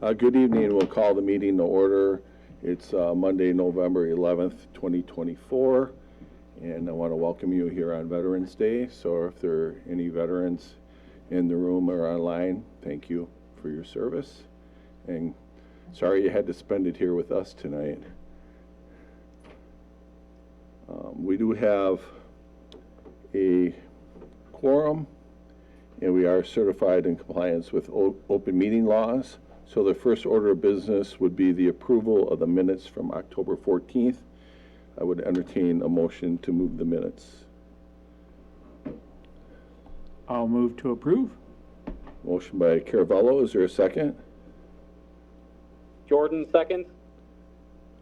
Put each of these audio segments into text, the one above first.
Good evening. We'll call the meeting to order. It's Monday, November 11th, 2024, and I want to welcome you here on Veterans Day. So if there are any veterans in the room or online, thank you for your service. And sorry you had to spend it here with us tonight. We do have a quorum, and we are certified in compliance with open meeting laws. So the first order of business would be the approval of the minutes from October 14th. I would entertain a motion to move the minutes. I'll move to approve. Motion by Caravello. Is there a second? Jordan, second.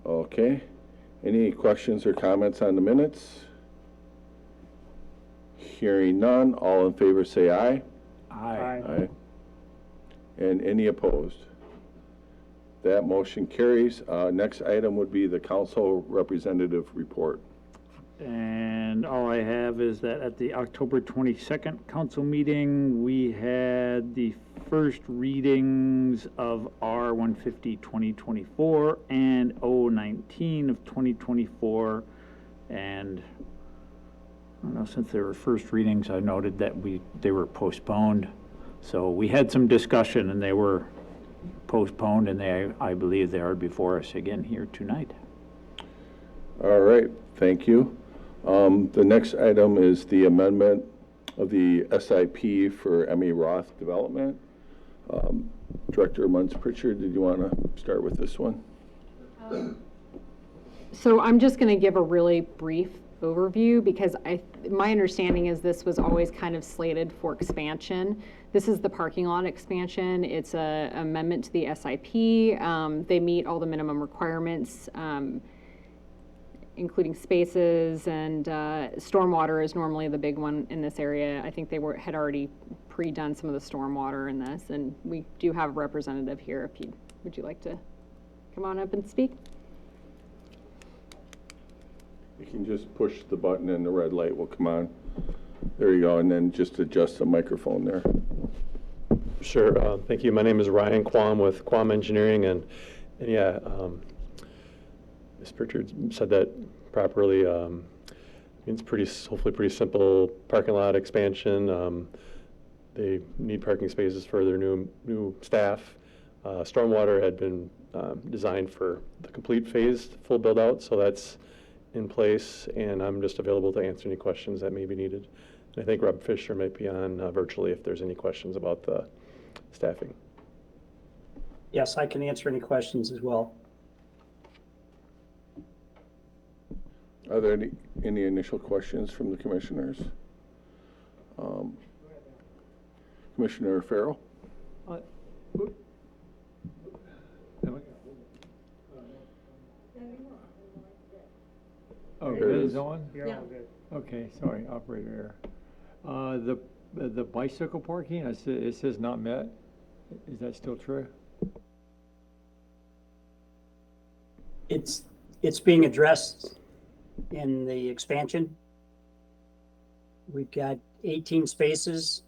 Okay. Any questions or comments on the minutes? Hearing none, all in favor say aye. Aye. Aye. And any opposed? That motion carries. Next item would be the council representative report. And all I have is that at the October 22nd council meeting, we had the first readings of R-150 2024 and O-19 of 2024. And I don't know, since they were first readings, I noted that they were postponed. So we had some discussion and they were postponed, and I believe they are before us again here tonight. All right, thank you. The next item is the amendment of the SIP for Emmy Roth development. Director Munz-Pritchard, did you want to start with this one? So I'm just going to give a really brief overview because my understanding is this was always kind of slated for expansion. This is the parking lot expansion. It's an amendment to the SIP. They meet all the minimum requirements, including spaces, and stormwater is normally the big one in this area. I think they had already pre-done some of the stormwater in this, and we do have a representative here. Would you like to come on up and speak? You can just push the button and the red light will come on. There you go, and then just adjust the microphone there. Sure, thank you. My name is Ryan Quam with Quam Engineering, and yeah, Ms. Pritchard said that properly. It's hopefully pretty simple parking lot expansion. They need parking spaces for their new staff. Stormwater had been designed for the complete phased full build out, so that's in place, and I'm just available to answer any questions that may be needed. And I think Rob Fisher might be on virtually if there's any questions about the staffing. Yes, I can answer any questions as well. Are there any initial questions from the commissioners? Commissioner Farrell? Oh, Here it is is. on? Yeah. Okay, sorry, operator error. The bicycle parking, it says not met. Is that still true? It's being addressed in the expansion. We've got 18 spaces.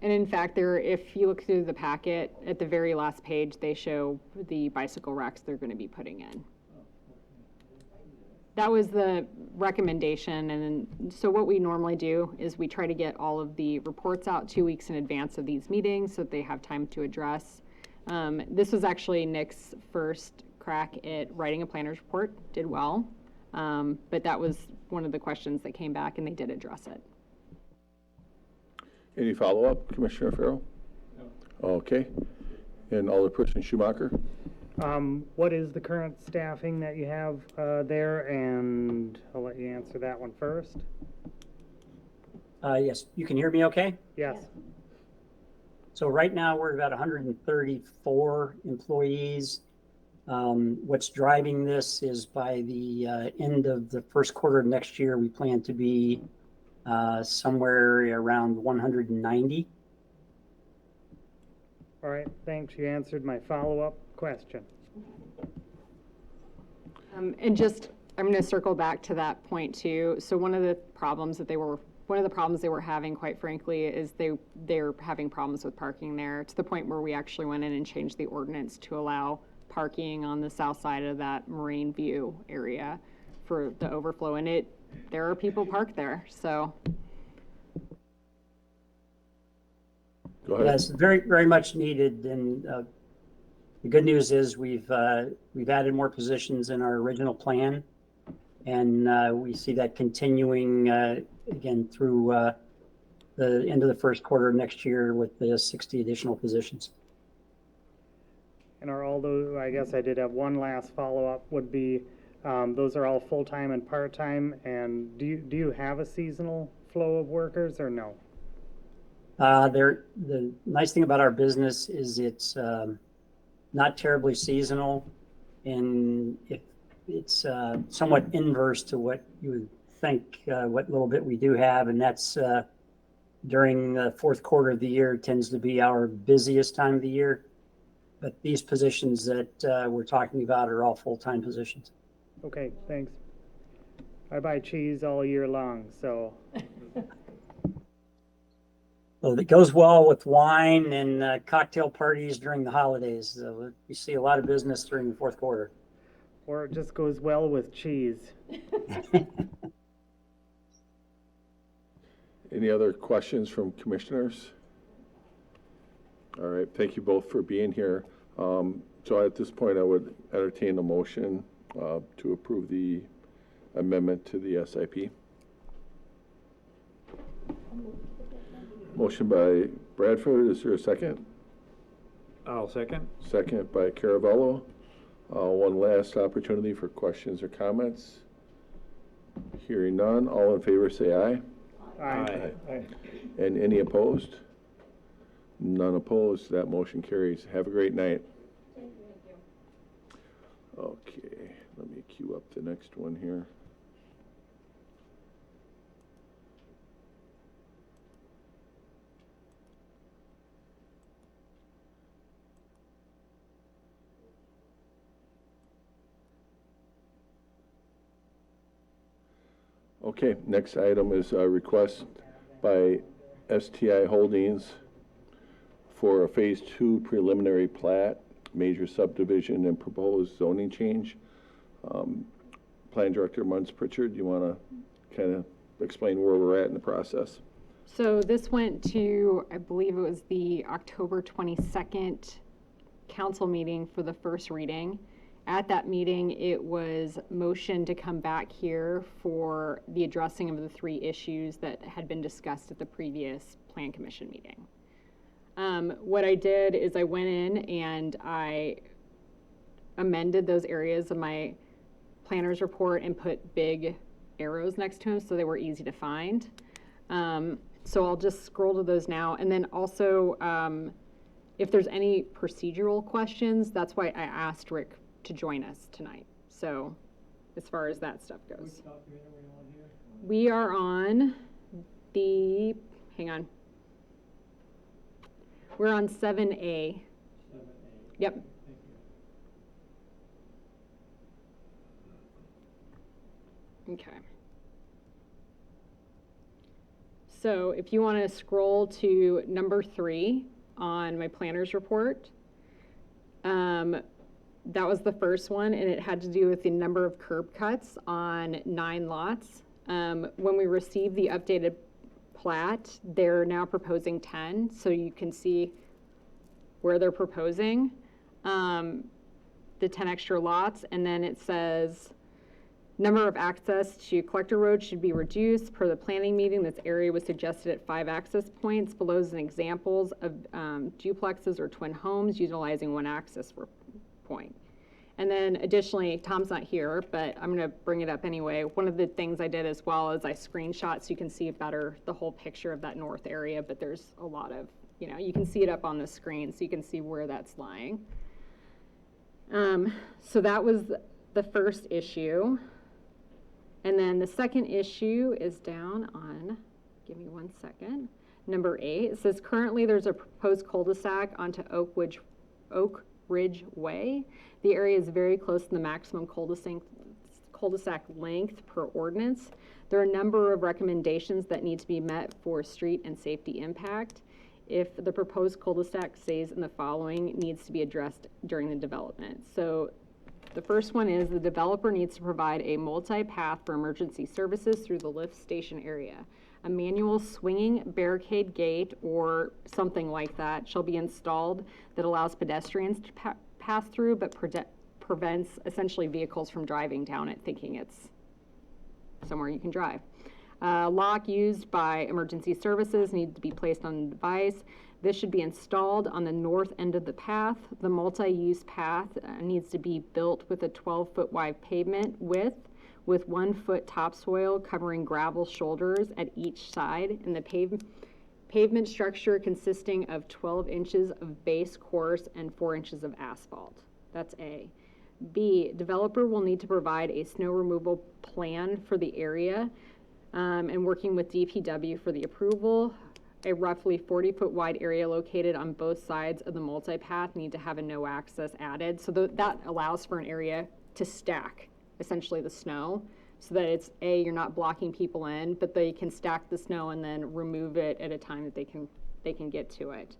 And in fact, if you look through the packet, at the very last page, they show the bicycle racks they're going to be putting in. That was the recommendation. And then, so what we normally do is we try to get all of the reports out 2 weeks in advance of these meetings so that they have time to address. This was actually Nick's first crack at writing a planner's report, did well. But that was one of the questions that came back, and they did address it. Any follow-up, Commissioner Farrell? No. Okay. And Alderperson Schumacher? What is the current staffing that you have there? And I'll let you answer that one first. Yes, you can hear me okay? Yes. So right now we're about 134 employees. What's driving this is by the end of the first quarter of next year, we plan to be somewhere around 190. All right, thanks. You answered my follow-up question. And just, I'm going to circle back to that point too. So one of the problems that they were one of the problems they were having, quite frankly, is they're having problems with parking there, to the point where we actually went in and changed the ordinance to allow parking on the south side of that Marine View area for the overflow, and there are people parked there, so. Go ahead. Yes, very, very much needed, and the good news is we've added more positions in our original plan, and we see that continuing again through the end of the first quarter of next year with the 60 additional positions. And are all those, I guess I did have one last follow-up, would be, those are all full-time and part-time, and do you have a seasonal flow of workers or no? The nice thing about our business is it's not terribly seasonal, and it's somewhat inverse to what you would think, what little bit we do have, and that's during the fourth quarter of the year tends to be our busiest time of the year. But these positions that we're talking about are all full-time positions. Okay, thanks. I buy cheese all year long, so. Well, it goes well with wine and cocktail parties during the holidays. So we see a lot of business during the fourth quarter. Or it just goes well with cheese. Any other questions from commissioners? All right, thank you both for being here. So at this point, I would entertain a motion to approve the amendment to the SIP. Motion by Bradford, is there a second? I'll second. Second by Caravello. One last opportunity for questions or comments. Hearing none, all in favor say aye. Aye. And any opposed? None opposed, that motion carries. Have a great night. Thank you. Okay, let me queue up the next one here. Okay, next item is a request by STI Holdings for a Phase 2 preliminary plat, major subdivision and proposed zoning change. Plan Director Munz Pritchard, you want to kind of explain where we're at in the process? So this went to, I believe it was the October 22nd council meeting for the first reading. At that meeting, it was motioned to come back here for the addressing of the 3 issues that had been discussed at the previous Plan Commission meeting. What I did is I went in and I amended those areas of my planner's report and put big arrows next to them so they were easy to find. So I'll just scroll to those now. And then also, if there's any procedural questions, that's why I asked Rick to join us tonight. So as far as that stuff goes. We are on the, hang on. We're on 7A. Yep. Okay. So if you want to scroll to number 3 on my planner's report, that was the first one, and it had to do with the number of curb cuts on 9 lots. When we received the updated plat, they're now proposing 10, so you can see where they're proposing the 10 extra lots, and then it says number of access to collector road should be reduced. Per the planning meeting, this area was suggested at 5 access points. Below is an examples of duplexes or twin homes utilizing 1 access point. And then additionally, Tom's not here, but I'm going to bring it up anyway. One of the things I did as well is I screenshot so you can see better the whole picture of that north area, but there's a lot of, you can see it up on the screen so you can see where that's lying. So that was the first issue. And then the second issue is down on, give me 1 second, number 8. It says currently there's a proposed cul-de-sac onto Oak Ridge Way. The area is very close to the maximum cul-de-sac length per ordinance. There are a number of recommendations that need to be met for street and safety impact. If the proposed cul-de-sac stays in the following, needs to be addressed during the development. So the first one is the developer needs to provide a multi-path for emergency services through the lift station area. A manual swinging barricade gate or something like that shall be installed that allows pedestrians to pass through, but prevents essentially vehicles from driving down it thinking it's somewhere you can drive. Lock used by emergency services needs to be placed on the device. This should be installed on the north end of the path. The multi-use path needs to be built with a 12-foot wide pavement width with 1 foot topsoil covering gravel shoulders at each side, and the pavement structure consisting of 12 inches of base course and 4 inches of asphalt. That's A. B, developer will need to provide a snow removal plan for the area and working with DPW for the approval. A roughly 40-foot wide area located on both sides of the multipath need to have a no access added. So that allows for an area to stack essentially the snow so that it's A, you're not blocking people in, but they can stack the snow and then remove it at a time that they can get to it.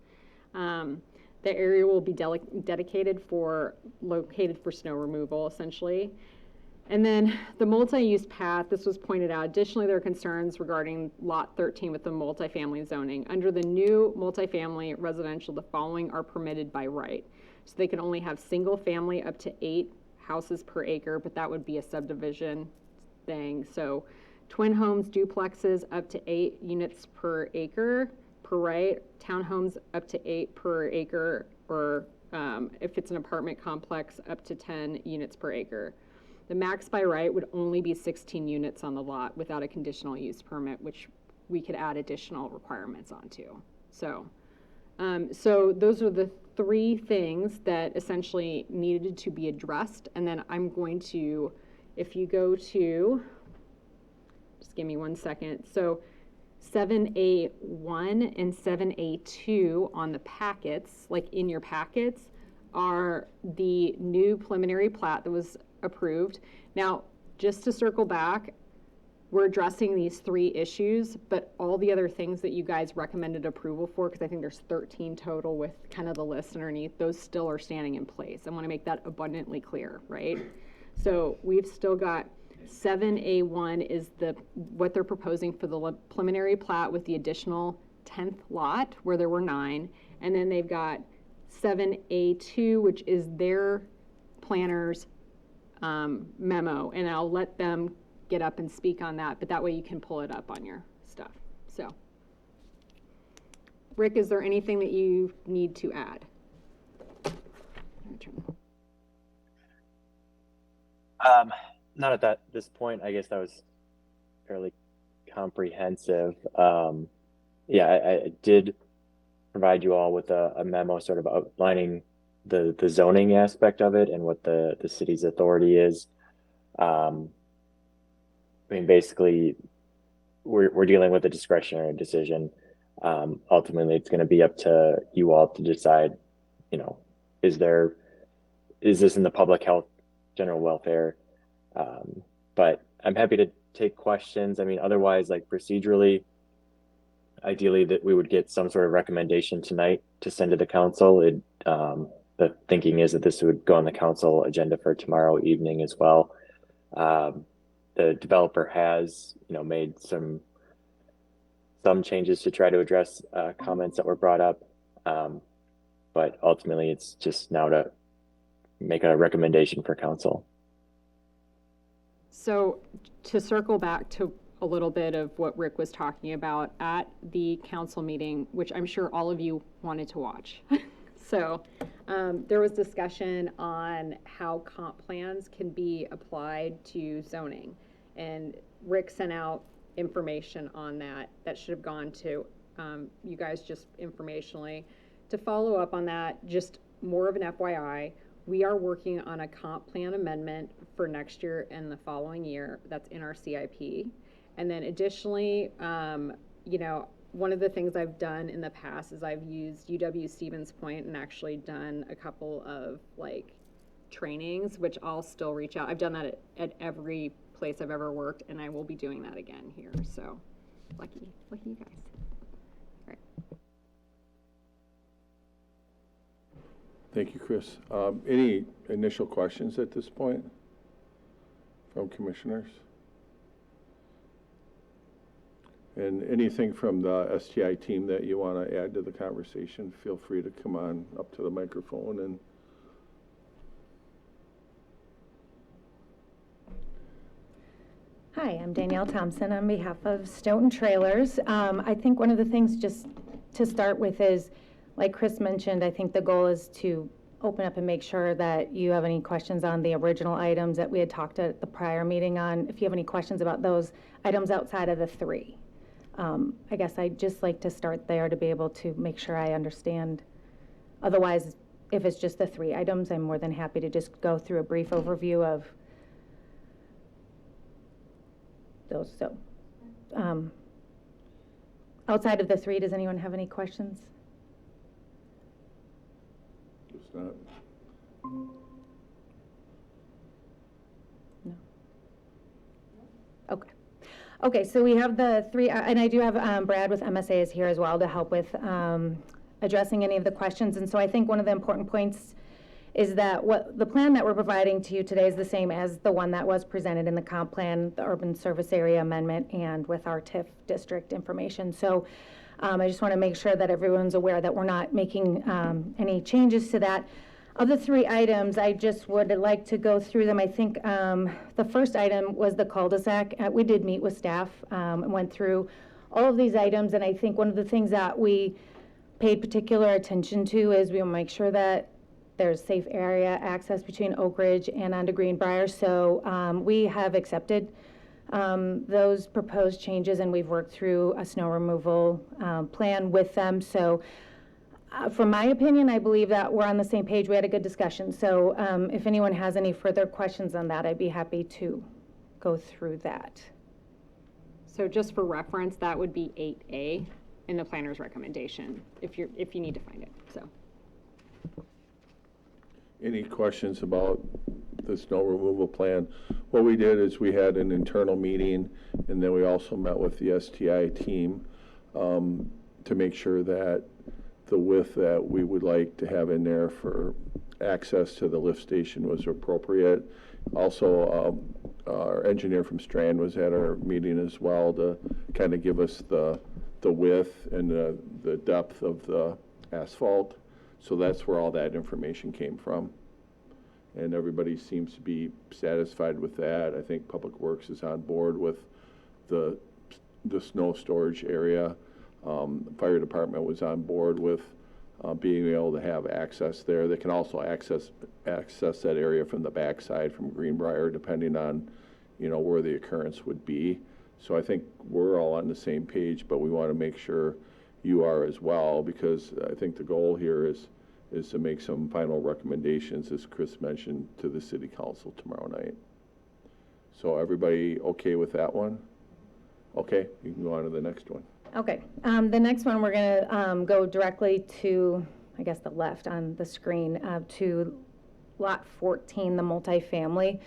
The area will be located for snow removal, essentially. And then the multi-use path, this was pointed out. Additionally, there are concerns regarding lot 13 with the multifamily zoning. Under the new multifamily residential, the following are permitted by right. So they can only have single family up to 8 houses per acre, but that would be a subdivision thing. So twin homes, duplexes up to 8 units per acre per right, townhomes up to 8 per acre, or if it's an apartment complex, up to 10 units per acre. The max by right would only be 16 units on the lot without a conditional use permit, which we could add additional requirements onto. So those are the 3 things that essentially needed to be addressed. And then I'm going to, if you go to, just give me 1 second. So 7A1 and 7A2 on the packets, like in your packets, are the new preliminary plat that was approved. Now, just to circle back, we're addressing these 3 issues, but all the other things that you guys recommended approval for, because I think there's 13 total with kind of the list underneath, those still are standing in place. I want to make that abundantly clear, right? So we've still got 7A1 is what they're proposing for the preliminary plat with the additional 10th lot where there were 9. And then they've got 7A2, which is their planner's memo. And I'll let them get up and speak on that, but that way you can pull it up on your stuff. So, Rick, is there anything that you need to add? Not at this point. I guess that was fairly comprehensive. I did provide you all with a memo sort of outlining the zoning aspect of it and what the city's authority is. I mean, basically, we're dealing with a discretionary decision. Ultimately, it's going to be up to you all to decide, is this in the public health, general welfare? But I'm happy to take questions. I mean, otherwise, like procedurally, ideally that we would get some sort of recommendation tonight to send to the council. The thinking is that this would go on the council agenda for tomorrow evening as well. The developer has, made some changes to try to address comments that were brought up. But ultimately, it's just now to make a recommendation for council. So to circle back to a little bit of what Rick was talking about at the council meeting, which I'm sure all of you wanted to watch. So there was discussion on how comp plans can be applied to zoning. And Rick sent out information on that should have gone to you guys just informationally. To follow up on that, just more of an FYI, we are working on a comp plan amendment for next year and the following year. That's in our CIP. And then additionally, one of the things I've done in the past is I've used UW Stevens Point and actually done a couple of trainings, which I'll still reach out. I've done that at every place I've ever worked, and I will be doing that again here. So lucky you guys. All right. Thank you, Chris. Any initial questions at this point from commissioners? And anything from the STI team that you want to add to the conversation, feel free to come on up to the microphone. And hi, I'm Danielle Thompson on behalf of Stoughton Trailers. I think one of the things just to start with is, like Chris mentioned, I think the goal is to open up and make sure that you have any questions on the original items that we had talked at the prior meeting on. If you have any questions about those items outside of the three. I guess I'd just like to start there to be able to make sure I understand. Otherwise, if it's just the three items, I'm more than happy to just go through a brief overview of those. So, outside of the three, does anyone have any questions? just not. No. Okay. Okay, so we have the three, and I do have Brad with MSA is here as well to help with addressing any of the questions. And so I think one of the important points is that what the plan that we're providing to you today is the same as the one that was presented in the comp plan, the urban service area amendment, and with our TIF district information. So I just want to make sure that everyone's aware that we're not making any changes to that. Of the three items, I just would like to go through them. I think the first item was the cul-de-sac. We did meet with staff and went through all of these items, and I think one of the things that we paid particular attention to is we will make sure that there's safe area access between Oak Ridge and onto Greenbrier. So we have accepted those proposed changes, and we've worked through a snow removal plan with them. So from my opinion, I believe that we're on the same page. We had a good discussion. So if anyone has any further questions on that, I'd be happy to go through that. So just for reference, that would be 8A in the planner's recommendation, if you need to find it. So. Any questions about the snow removal plan? What we did is we had an internal meeting, and then we also met with the STI team to make sure that the width that we would like to have in there for access to the lift station was appropriate. Also, our engineer from Strand was at our meeting as well to kind of give us the width and the depth of the asphalt. So that's where all that information came from. And everybody seems to be satisfied with that. I think Public Works is on board with the snow storage area. Fire department was on board with being able to have access there. They can also access that area from the backside from Greenbrier, depending on, where the occurrence would be. So I think we're all on the same page, but we want to make sure you are as well, because I think the goal here is to make some final recommendations, as Chris mentioned, to the city council tomorrow night. So everybody okay with that one? Okay, you can go on to the next one. Okay, the next one we're going to go directly to, I guess, the left on the screen, to lot 14, the multifamily.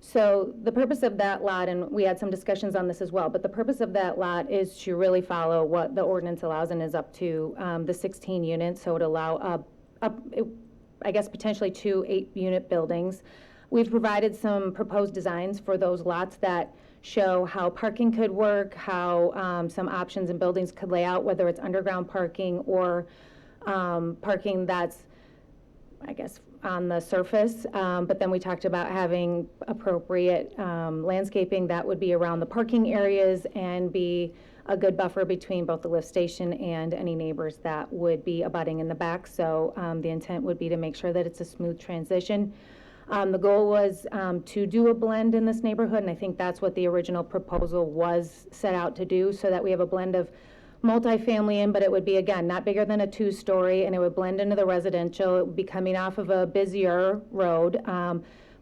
So the purpose of that lot, and we had some discussions on this as well, but the purpose of that lot is to really follow what the ordinance allows, and is up to the 16 units. So it would allow I guess potentially 2 8-unit buildings. We've provided some proposed designs for those lots that show how parking could work, how some options and buildings could lay out, whether it's underground parking or parking that's, I guess, on the surface. But then we talked about having appropriate landscaping that would be around the parking areas and be a good buffer between both the lift station and any neighbors that would be abutting in the back. So the intent would be to make sure that it's a smooth transition. The goal was to do a blend in this neighborhood, and I think that's what the original proposal was set out to do, so that we have a blend of multifamily in, but it would be, again, not bigger than a 2-story, and it would blend into the residential. It would be coming off of a busier road,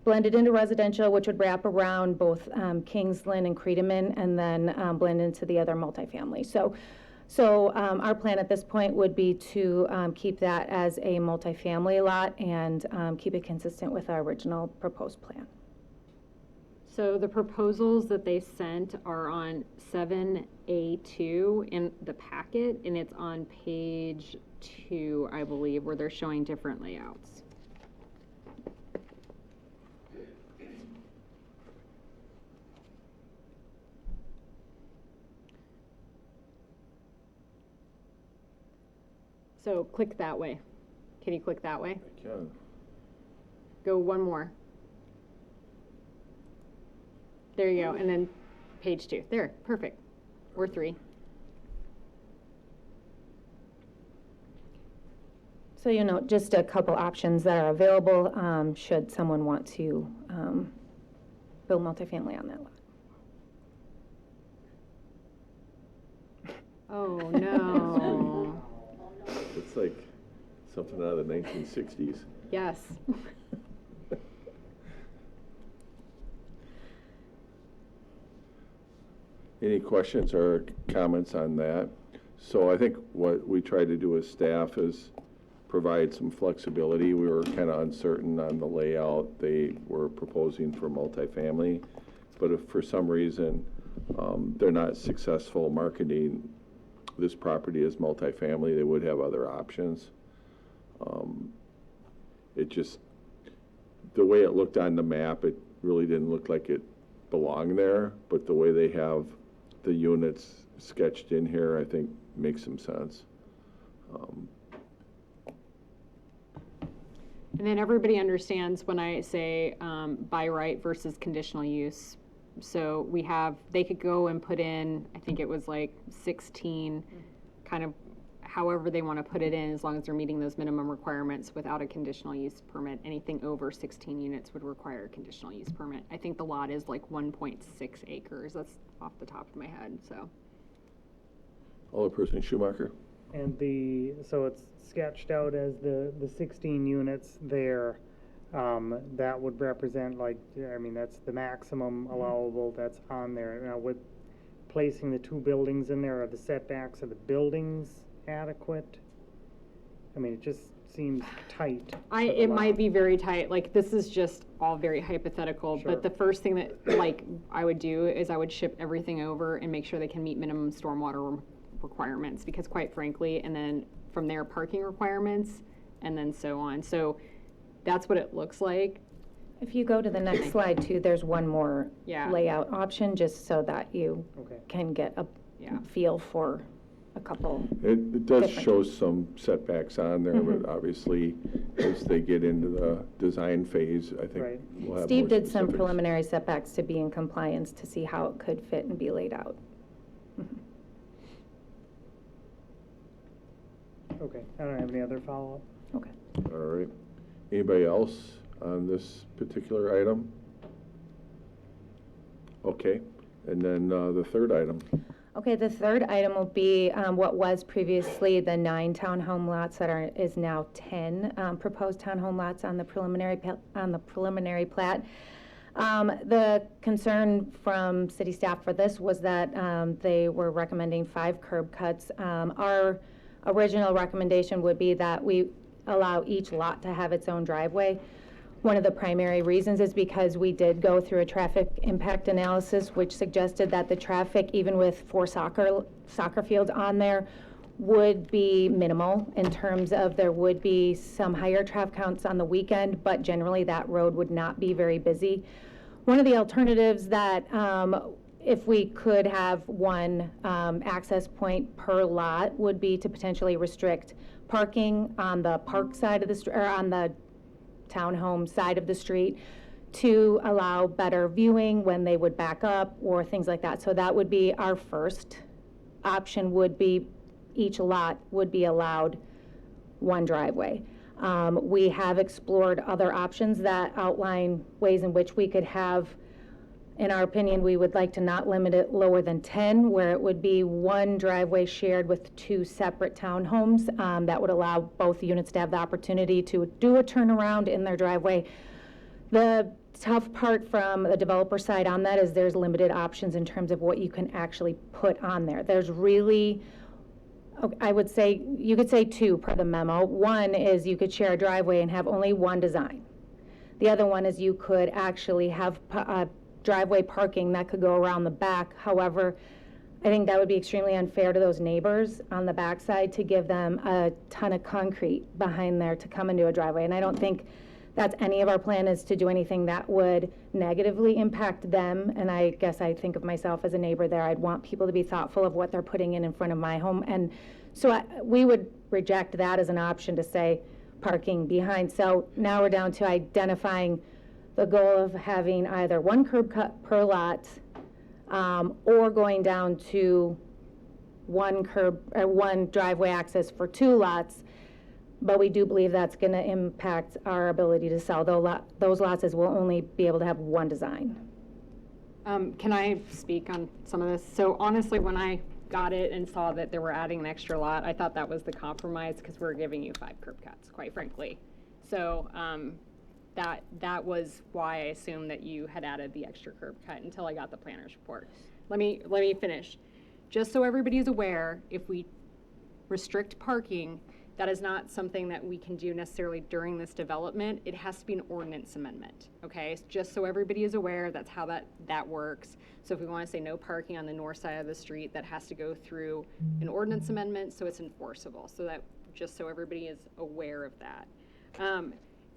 blended into residential, which would wrap around both Kingsland and Creedeman, and then blend into the other multifamily. So So our plan at this point would be to keep that as a multifamily lot and keep it consistent with our original proposed plan. So the proposals that they sent are on 7A2 in the packet, and it's on page 2, I believe, where they're showing different layouts. So click that way. Can you click that way? I can. Go one more. There you go, and then page 2. There, perfect. Or 3. So you know, just a couple options that are available should someone want to build multifamily on that lot. Oh, no. It's like something out of the 1960s. Yes. Any questions or comments on that? So I think what we try to do as staff is provide some flexibility. We were kind of uncertain on the layout. They were proposing for multifamily, but if for some reason they're not successful marketing this property as multifamily, they would have other options. It just, the way it looked on the map, it really didn't look like it belonged there, but the way they have the units sketched in here, I think makes some sense. And then everybody understands when I say by right versus conditional use. So we have, they could go and put in, I think it was like 16, kind of however they want to put it in, as long as they're meeting those minimum requirements without a conditional use permit. Anything over 16 units would require a conditional use permit. I think the lot is like 1.6 acres. That's off the top of my head, so. Alderperson Schumacher. And so it's sketched out as the 16 units there. That would represent like, I mean, that's the maximum allowable that's on there. Now with placing the 2 buildings in there, are the setbacks of the buildings adequate? I mean, it just seems tight. It might be very tight. Like, this is just all very hypothetical, Sure. but the first thing that, like, I would do is I would ship everything over and make sure they can meet minimum stormwater requirements, because quite frankly, and then from there, parking requirements, and then so on. So that's what it looks like. If you go to the next slide too, there's one more Yeah. layout option, just so that you Okay. can get a Yeah. feel for a couple. It does Different. show some setbacks on there, but obviously, as they get into the design phase, I think Right. we'll have Steve more did some specifics. preliminary setbacks to be in compliance to see how it could fit and be laid out. Okay, I don't have any other follow-up. Okay. All right. Anybody else on this particular item? Okay, and then the third item. Okay, the third item will be what was previously the 9 townhome lots that is now 10 proposed townhome lots on the preliminary plat. The concern from city staff for this was that they were recommending 5 curb cuts. Our original recommendation would be that we allow each lot to have its own driveway. One of the primary reasons is because we did go through a traffic impact analysis, which suggested that the traffic, even with 4 soccer fields on there, would be minimal in terms of there would be some higher traffic counts on the weekend, but generally that road would not be very busy. One of the alternatives that if we could have one access point per lot would be to potentially restrict parking on the park side of the street, or on the townhome side of the street, to allow better viewing when they would back up or things like that. So that would be our first option, would be each lot would be allowed 1 driveway. We have explored other options that outline ways in which we could have, in our opinion, we would like to not limit it lower than 10, where it would be 1 driveway shared with 2 separate townhomes. That would allow both units to have the opportunity to do a turnaround in their driveway. The tough part from the developer side on that is there's limited options in terms of what you can actually put on there. There's really I would say, you could say two per the memo. One is you could share a driveway and have only one design. The other one is you could actually have driveway parking that could go around the back. However, I think that would be extremely unfair to those neighbors on the backside to give them a ton of concrete behind there to come into a driveway. And I don't think that's any of our plan, is to do anything that would negatively impact them. And I guess I think of myself as a neighbor there. I'd want people to be thoughtful of what they're putting in front of my home. And so we would reject that as an option to say parking behind. So now we're down to identifying the goal of having either one curb cut per lot, or going down to one driveway access for two lots. But we do believe that's going to impact our ability to sell those lots, as we'll only be able to have one design. Can I speak on some of this? So honestly, when I got it and saw that they were adding an extra lot, I thought that was the compromise, because we're giving you 5 curb cuts, quite frankly. So that was why I assumed that you had added the extra curb cut until I got the planner's report. Let me finish. Just so everybody's aware, if we restrict parking, that is not something that we can do necessarily during this development. It has to be an ordinance amendment, okay? Just so everybody is aware, that's how that works. So if we want to say no parking on the north side of the street, that has to go through an ordinance amendment, so it's enforceable. So that, just so everybody is aware of that.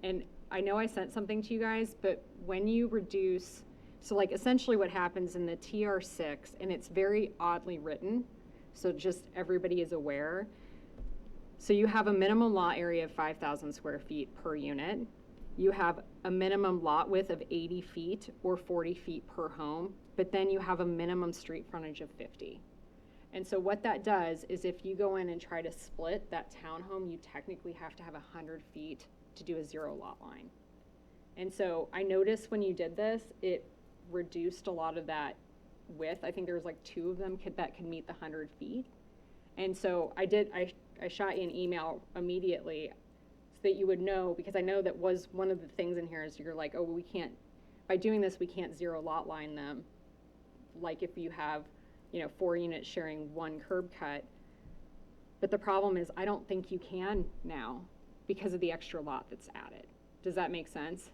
And I know I sent something to you guys, but when you reduce, so like essentially what happens in the TR6, and it's very oddly written, so just everybody is aware. So you have a minimum lot area of 5,000 square feet per unit. You have a minimum lot width of 80 feet or 40 feet per home, but then you have a minimum street frontage of 50. And so what that does is if you go in and try to split that townhome, you technically have to have 100 feet to do a 0 lot line. And so I noticed when you did this, it reduced a lot of that width. I think there was like 2 of them that could meet the 100 feet. And so I shot you an email immediately so that you would know, because I know that was one of the things in here is you're like, oh, well, we can't, by doing this, we can't 0 lot line them. Like if you have, 4 units sharing 1 curb cut. But the problem is I don't think you can now because of the extra lot that's added. Does that make sense?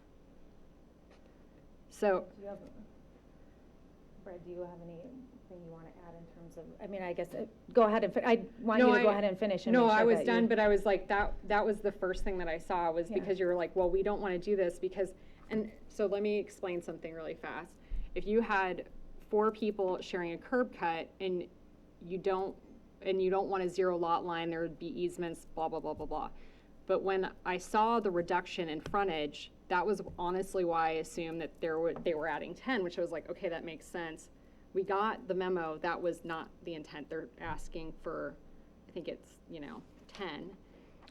So. Brad, do you have anything you want to add in terms of, I mean, I guess, go ahead and, I want you to go ahead and finish. And no, make sure I was that done, but I was like, that was the first thing that I saw was Yeah. because you were like, well, we don't want to do this because, and so let me explain something really fast. If you had 4 people sharing a curb cut and you don't want a 0 lot line, there would be easements, blah, blah, blah, blah, blah. But when I saw the reduction in frontage, that was honestly why I assumed that they were adding 10, which I was like, okay, that makes sense. We got the memo, that was not the intent. They're asking for, I think it's, 10.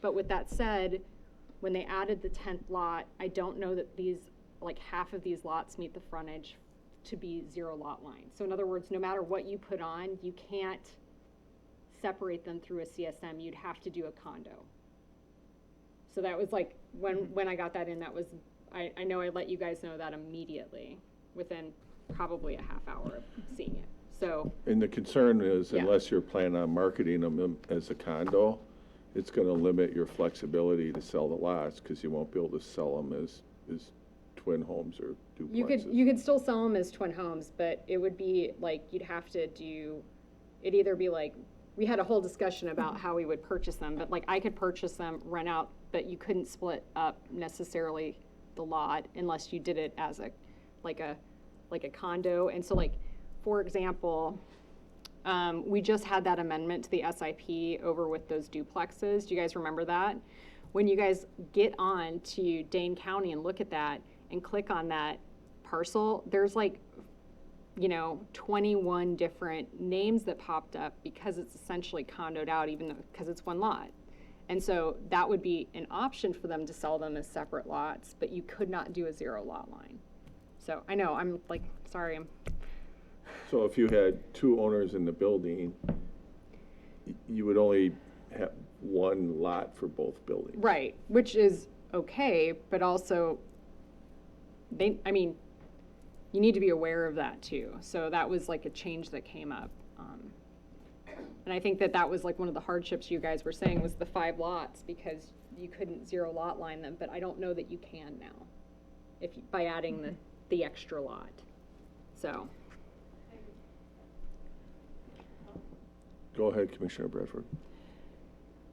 But with that said, when they added the 10th lot, I don't know that these, like half of these lots meet the frontage to be 0 lot line. So in other words, no matter what you put on, you can't separate them through a CSM. You'd have to do a condo. So that was like, when I got that in, that was, I know I let you guys know that immediately, within probably a half hour of seeing it, so. And the concern is, Yeah. unless you're planning on marketing them as a condo, it's gonna limit your flexibility to sell the lots, because you won't be able to sell them as twin homes or duplexes. You could still sell them as twin homes, but it would be like, you'd have to do, it'd either be like, we had a whole discussion about how we would purchase them, but like I could purchase them, rent out, but you couldn't split up necessarily the lot unless you did it as a condo. And so like, for example, we just had that amendment to the SIP over with those duplexes. Do you guys remember that? When you guys get on to Dane County and look at that and click on that parcel, there's like, 21 different names that popped up because it's essentially condoed out, even though, because it's one lot. And so that would be an option for them to sell them as separate lots, but you could not do a 0 lot line. So I know, I'm like, sorry. So if you had 2 owners in the building, you would only have 1 lot for both buildings. Right, which is okay, but also, you need to be aware of that too. So that was like a change that came up. And I think that that was like one of the hardships you guys were saying was the 5 lots, because you couldn't 0 lot line them, but I don't know that you can now, by adding the extra lot, so. Go ahead, Commissioner Bradford.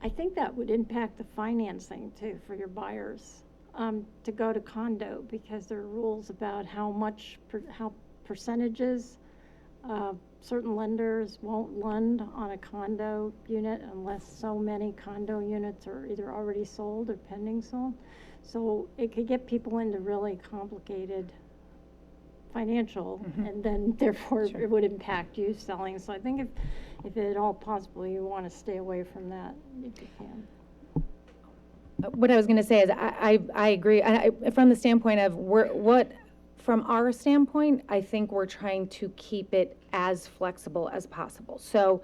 I think that would impact the financing too for your buyers, to go to condo, because there are rules about how percentages. Certain lenders won't lend on a condo unit unless so many condo units are either already sold or pending sold. So it could get people into really complicated financial, and then therefore it would impact you selling. So I think if at all possible you want to stay away from that, if you can. What I was going to say is I agree. From the standpoint of from our standpoint, I think we're trying to keep it as flexible as possible. So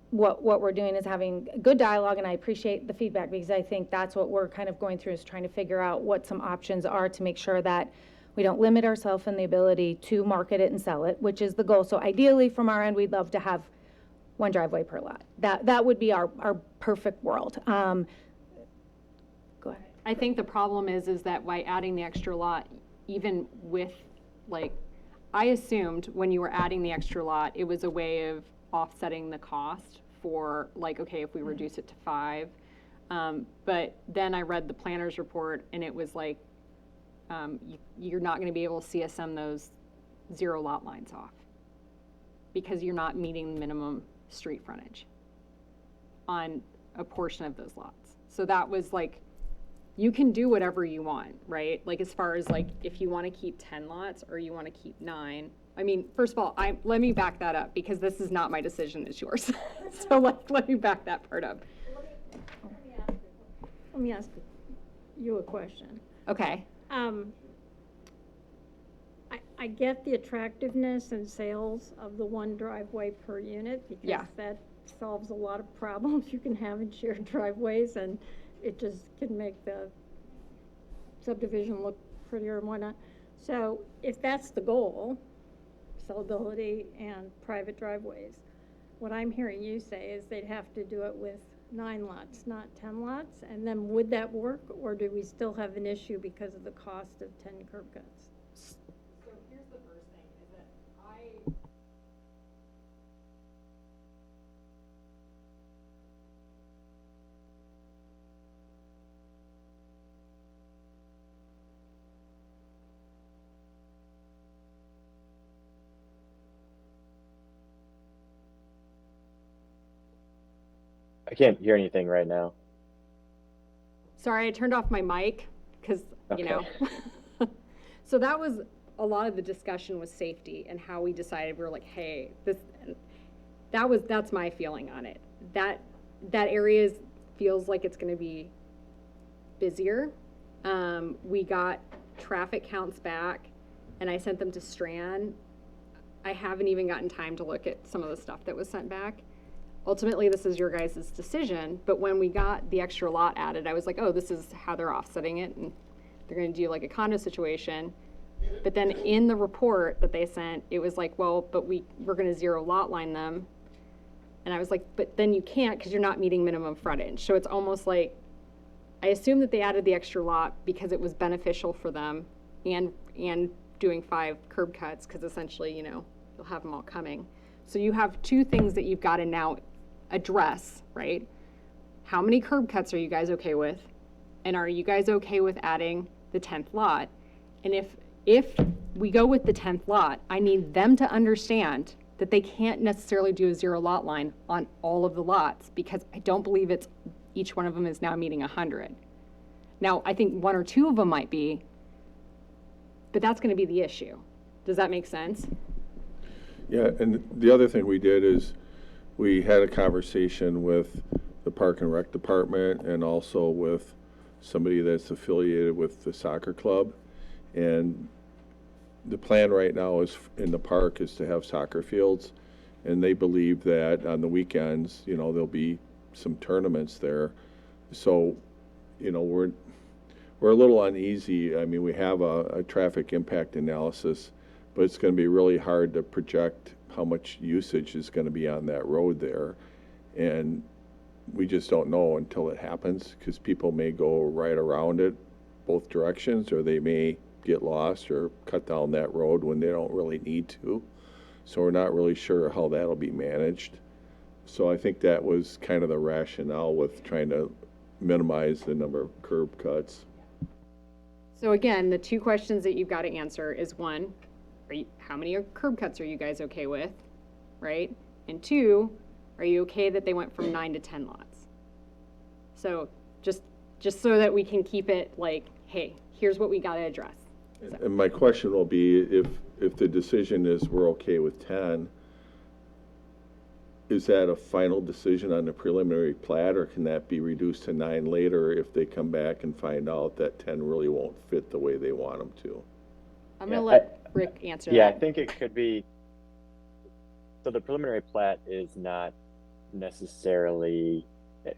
what we're doing is having good dialogue, and I appreciate the feedback, because I think that's what we're kind of going through, is trying to figure out what some options are to make sure that we don't limit ourselves in the ability to market it and sell it, which is the goal. So ideally, from our end, we'd love to have 1 driveway per lot. That would be our perfect world. Go ahead. I think the problem is that by adding the extra lot, even with, like, I assumed when you were adding the extra lot, it was a way of offsetting the cost for, like, okay, if we reduce it to 5. But then I read the planner's report, and it was like, you're not going to be able to CSM those 0 lot lines off, because you're not meeting the minimum street frontage on a portion of those lots. So that was like, you can do whatever you want, right? Like, as far as like, if you want to keep 10 lots or you want to keep 9. I mean, first of all, let me back that up, because this is not my decision, it's yours. So let me back that part up. Let me ask you a question. Okay. I get the attractiveness and sales of the 1 driveway per unit, because that solves a lot of problems you can have in shared driveways, and it just can make the subdivision look prettier and whatnot. So if that's the goal, sellability and private driveways, what I'm hearing you say is they'd have to do it with 9 lots, not 10 lots, and then would that work, or do we still have an issue because of the cost of 10 curb cuts? So here's the first thing, is that I can't hear anything right now. Sorry, I turned off my mic, because, you know. So that was a lot of the discussion, was safety, and how we decided, we were like, hey, that's my feeling on it. That area feels like it's going to be busier. We got traffic counts back, and I sent them to Strand. I haven't even gotten time to look at some of the stuff that was sent back. Ultimately, this is your guys' decision, but when we got the extra lot added, I was like, oh, this is how they're offsetting it, and they're going to do like a condo situation. But then in the report that they sent, it was like, well, but we're going to 0 lot line them. And I was like, but then you can't, because you're not meeting minimum frontage. So it's almost like, I assume that they added the extra lot because it was beneficial for them, and doing 5 curb cuts, because essentially, you know, you'll have them all coming. So you have 2 things that you've got to now address, right? How many curb cuts are you guys okay with? And are you guys okay with adding the 10th lot? And if we go with the 10th lot, I need them to understand that they can't necessarily do a 0 lot line on all of the lots, because I don't believe each one of them is now meeting 100. Now, I think 1 or 2 of them might be, but that's going to be the issue. Does that make sense? Yeah, and the other thing we did is we had a conversation with the Park and Rec Department, and also with somebody that's affiliated with the soccer club. And the plan right now is in the park is to have soccer fields, and they believe that on the weekends, you know, there'll be some tournaments there. So, you know, we're a little uneasy. I mean, we have a traffic impact analysis, but it's going to be really hard to project how much usage is gonna be on that road there. And we just don't know until it happens, because people may go right around it both directions, or they may get lost or cut down that road when they don't really need to. So we're not really sure how that'll be managed. So I think that was kind of the rationale with trying to minimize the number of curb cuts. So again, the two questions that you've got to answer is one, how many curb cuts are you guys okay with, right? And two, are you okay that they went from 9 to 10 lots? So just so that we can keep it like, hey, here's what we got to address. So. And my question will be, if the decision is we're okay with 10, is that a final decision on the preliminary plat, or can that be reduced to 9 later if they come back and find out that 10 really won't fit the way they want them to? I'm going to let Rick answer Yeah, that. I think it could be, so the preliminary plat is not necessarily,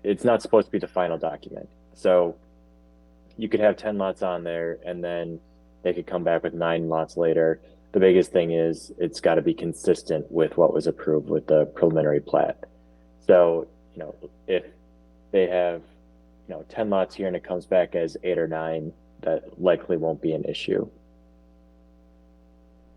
it's not supposed to be the final document. So you could have 10 lots on there, and then they could come back with 9 lots later. The biggest thing is it's got to be consistent with what was approved with the preliminary plat. So, if they have, 10 lots here and it comes back as 8 or 9, that likely won't be an issue.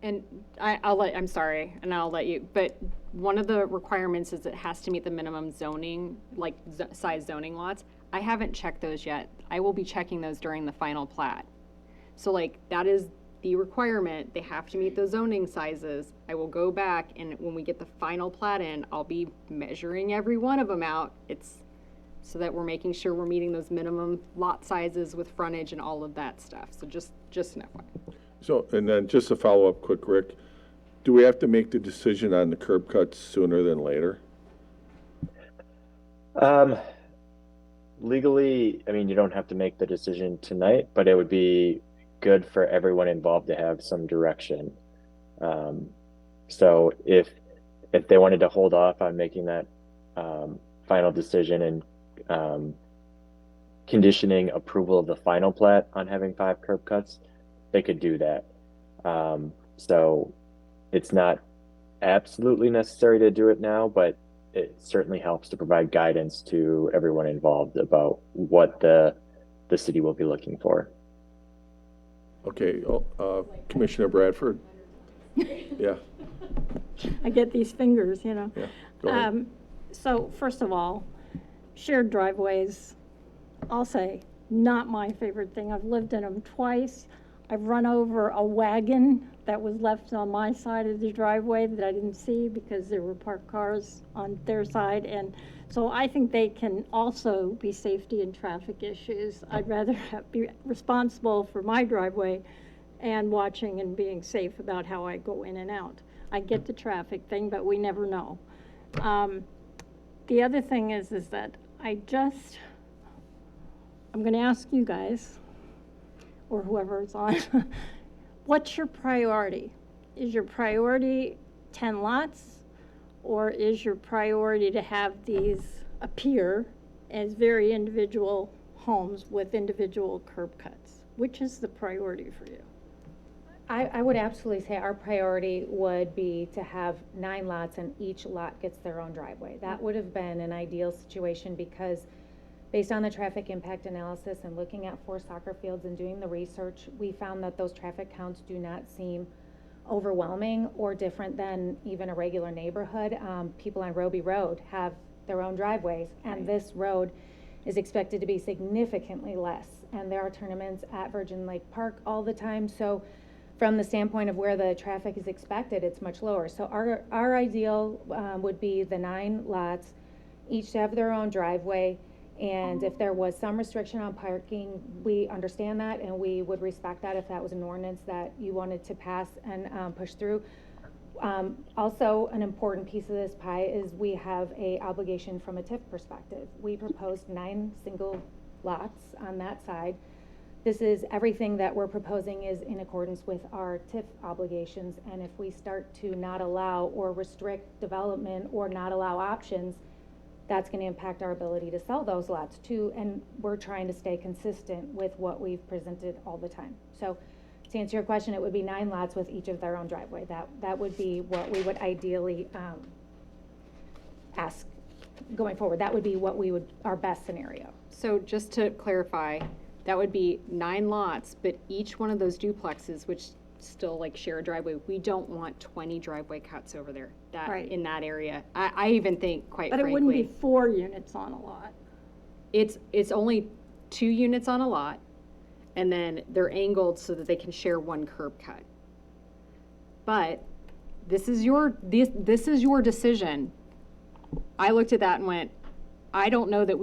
And I'm sorry, and I'll let you, but one of the requirements is it has to meet the minimum zoning, like size zoning lots. I haven't checked those yet. I will be checking those during the final plat. So like, that is the requirement. They have to meet the zoning sizes. I will go back, and when we get the final plat in, I'll be measuring every one of them out. It's so that we're making sure we're meeting those minimum lot sizes with frontage and all of that stuff. So just an FYI. So, and then just to follow up quick, Rick, do we have to make the decision on the curb cuts sooner than later? Legally, I mean, you don't have to make the decision tonight, but it would be good for everyone involved to have some direction. So if they wanted to hold off on making that final decision and conditioning approval of the final plat on having 5 curb cuts, they could do that. So it's not absolutely necessary to do it now, but it certainly helps to provide guidance to everyone involved about what the city will be looking for. Okay, Commissioner Bradford? Yeah, I get these fingers, yeah, go ahead. So first of all, shared driveways, I'll say, not my favorite thing. I've lived in them twice. I've run over a wagon that was left on my side of the driveway that I didn't see because there were parked cars on their side. And so I think they can also be safety and traffic issues. I'd rather be responsible for my driveway and watching and being safe about how I go in and out. I get the traffic thing, but we never know. The other thing is that I'm going to ask you guys, or whoever's on, what's your priority? Is your priority 10 lots, or is your priority to have these appear as very individual homes with individual curb cuts? Which is the priority for you? I would absolutely say our priority would be to have 9 lots and each lot gets their own driveway. That would have been an ideal situation, because based on the traffic impact analysis and looking at 4 soccer fields and doing the research, we found that those traffic counts do not seem overwhelming or different than even a regular neighborhood. People on Roby Road have their own driveways, and this road is expected to be significantly less. And there are tournaments at Virgin Lake Park all the time. So from the standpoint of where the traffic is expected, it's much lower. So our ideal would be the 9 lots, each to have their own driveway. And if there was some restriction on parking, we understand that, and we would respect that if that was an ordinance that you wanted to pass and push through. Also, an important piece of this pie is we have a obligation from a TIF perspective. We proposed 9 single lots on that side. This is everything that we're proposing is in accordance with our TIF obligations, and if we start to not allow or restrict development or not allow options, that's going to impact our ability to sell those lots too, and we're trying to stay consistent with what we've presented all the time. So to answer your question, it would be 9 lots with each of their own driveway. That would be what we would ideally ask going forward. That would be what we would, our best scenario. So just to clarify, that would be 9 lots, but each one of those duplexes, which still like share a driveway, we don't want 20 driveway cuts over there, Right. in that area. I even think, quite But frankly. it wouldn't be 4 units on a lot. It's only 2 units on a lot, and then they're angled so that they can share 1 curb cut. But this is your decision. I looked at that and went, I don't know that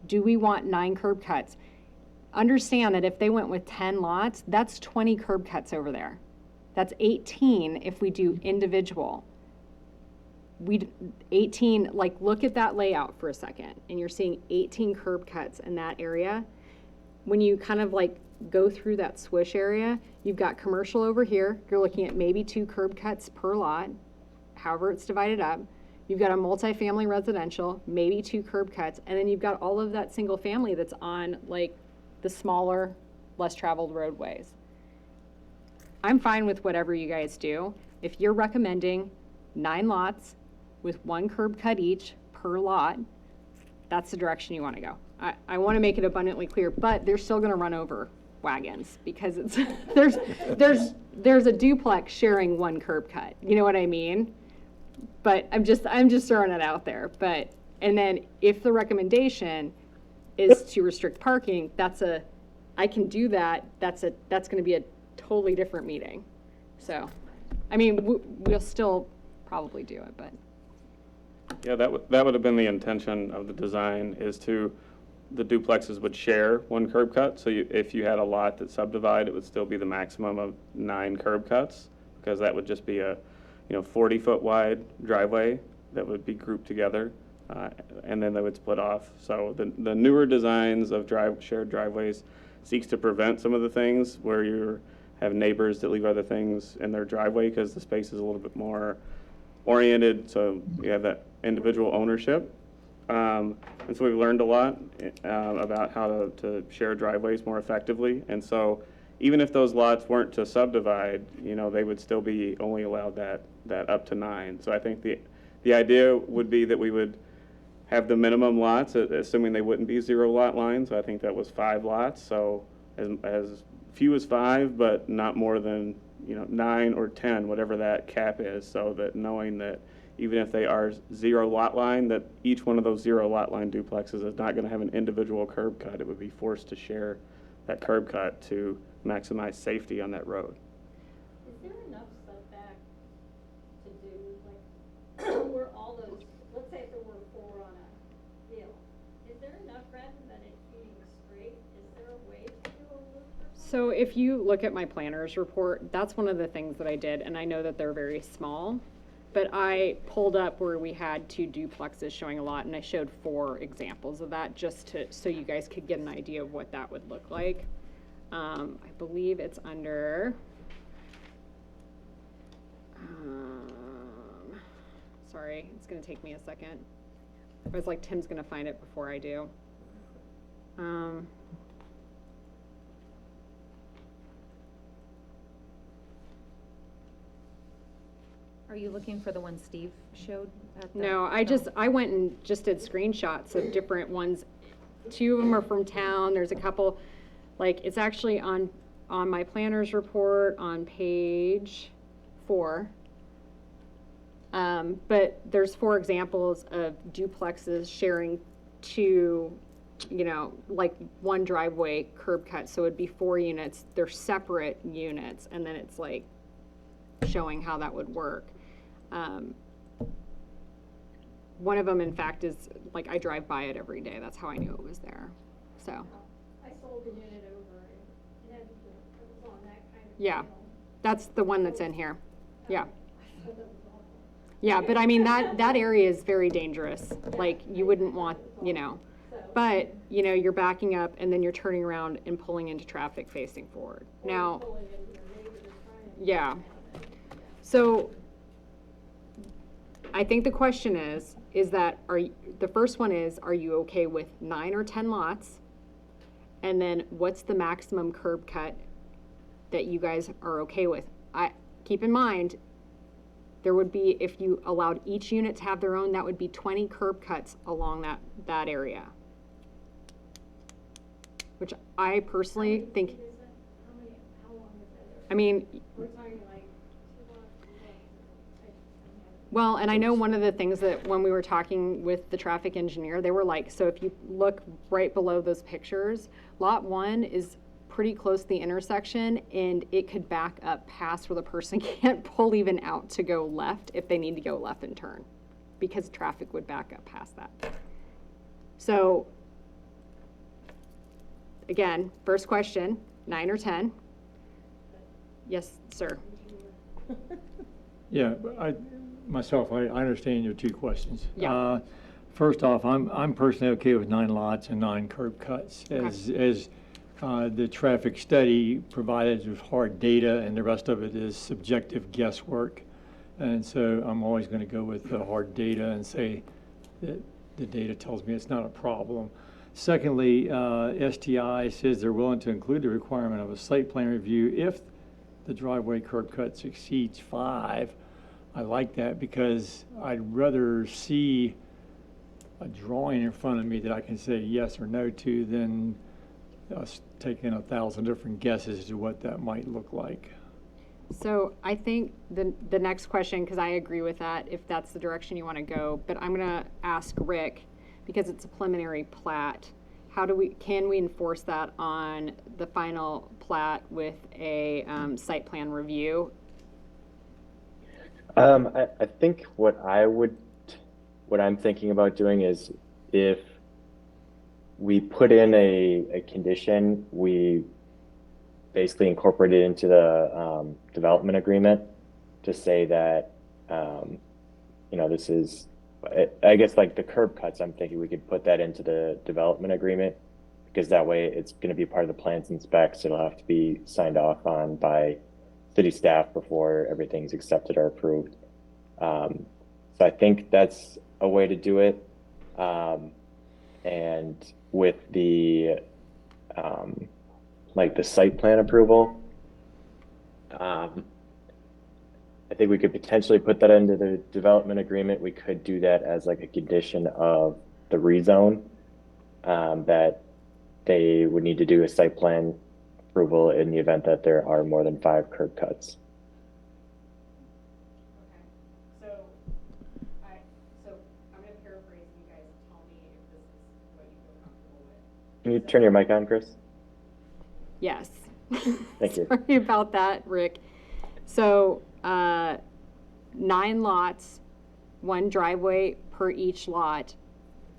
do we want 9 curb cuts? Understand that if they went with 10 lots, that's 20 curb cuts over there. That's 18 if we do individual. 18, like, look at that layout for a second, and you're seeing 18 curb cuts in that area. When you kind of like go through that swish area, you've got commercial over here. You're looking at maybe 2 curb cuts per lot, however it's divided up. You've got a multifamily residential, maybe 2 curb cuts, and then you've got all of that single family that's on like the smaller, less traveled roadways. I'm fine with whatever you guys do. If you're recommending 9 lots with 1 curb cut each per lot, that's the direction you want to go. I want to make it abundantly clear, but they're still going to run over wagons because it's there's a duplex sharing 1 curb cut. You know what I mean? But I'm just throwing it out there. But and then if the recommendation is to restrict parking, I can do that. That's going to be a totally different meeting. So, I mean, we'll still probably do it, but. Yeah, that would have been the intention of the design, is the duplexes would share 1 curb cut. So if you had a lot that subdivided, it would still be the maximum of 9 curb cuts, because that would just be a 40-foot wide driveway that would be grouped together, and then they would split off. So the newer designs of shared driveways seeks to prevent some of the things where you have neighbors that leave other things in their driveway, because the space is a little bit more oriented, so you have that individual ownership. And so we've learned a lot about how to share driveways more effectively. And so even if those lots weren't to subdivide, they would still be only allowed that up to 9. So I think the idea would be that we would have the minimum lots, assuming they wouldn't be 0 lot lines. So I think that was 5 lots. So as few as 5, but not more than 9 or 10, whatever that cap is, so that knowing that even if they are 0 lot line, that each one of those 0 lot line duplexes is not going to have an individual curb cut. It would be forced to share that curb cut to maximize safety on that road. Is there enough setback to do, like, where all those, let's say if there were 4 on a hill, is there enough rather than it being straight? Is there a way to do a loop or something? So if you look at my planner's report, that's one of the things that I did, and I know that they're very small, but I pulled up where we had 2 duplexes showing a lot, and I showed 4 examples of that just so you guys could get an idea of what that would look like. I believe it's under, sorry, it's gonna take me a second. I was like, Tim's gonna find it before I do. Are you looking for the one Steve showed? No, I went and just did screenshots of different ones. 2 of them are from town. There's a couple, like, it's actually on my planner's report on page 4. But there's 4 examples of duplexes sharing 2, like 1 driveway curb cut. So it'd be 4 units. They're separate units, and then it's like showing how that would work. One of them, in fact, is like I drive by it every day. That's how I knew it was there. So. I sold a unit over in Edmonton. It was on that kind of. Yeah, deal. that's the one that's in here. Yeah. So that was awful. Yeah, but I mean, that area is very dangerous. Like, you wouldn't want, but, you're backing up and then you're turning around and pulling into traffic facing forward. Now, Pulling into your neighbor to try and. yeah. So I think the question is that the first one is, are you okay with 9 or 10 lots? And then what's the maximum curb cut that you guys are okay with. Keep in mind, there would be, if you allowed each unit to have their own, that would be 20 curb cuts along that area. Which I personally think, How long is that? I mean, We're talking like 2 blocks, 3 blocks. well, and I know one of the things that when we were talking with the traffic engineer, they were like, so if you look right below those pictures, lot 1 is pretty close to the intersection, and it could back up past where the person can't pull even out to go left if they need to go left and turn, because traffic would back up past that. So, again, first question, 9 or 10? Yes, sir. Yeah, myself, I understand your two questions. Yeah. First off, I'm personally okay with 9 lots and 9 curb cuts. As the traffic study provided with hard data, and the rest of it is subjective guesswork. And so I'm always going to go with the hard data and say that the data tells me it's not a problem. Secondly, STI says they're willing to include the requirement of a site plan review if the driveway curb cut exceeds 5. I like that because I'd rather see a drawing in front of me that I can say yes or no to than us taking 1,000 different guesses as to what that might look like. So I think the next question, because I agree with that, if that's the direction you want to go, but I'm going to ask Rick, because it's a preliminary plat, can we enforce that on the final plat with a site plan review? I think what I'm thinking about doing is, if we put in a condition, we basically incorporate it into the development agreement to say that, this is, I guess, like the curb cuts, I'm thinking we could put that into the development agreement, because that way it's going to be part of the plans and specs. It'll have to be signed off on by city staff before everything's accepted or approved. So I think that's a way to do it. And with the the site plan approval, I think we could potentially put that into the development agreement. We could do that as like a condition of the rezone, that they would need to do a site plan approval in the event that there are more than 5 curb cuts. Okay. So I'm going to paraphrase, and you guys tell me if this is what you feel comfortable with. Can you turn your mic on, Chris? Yes. Thank you. Sorry about that, Rick. So 9 lots, 1 driveway per each lot.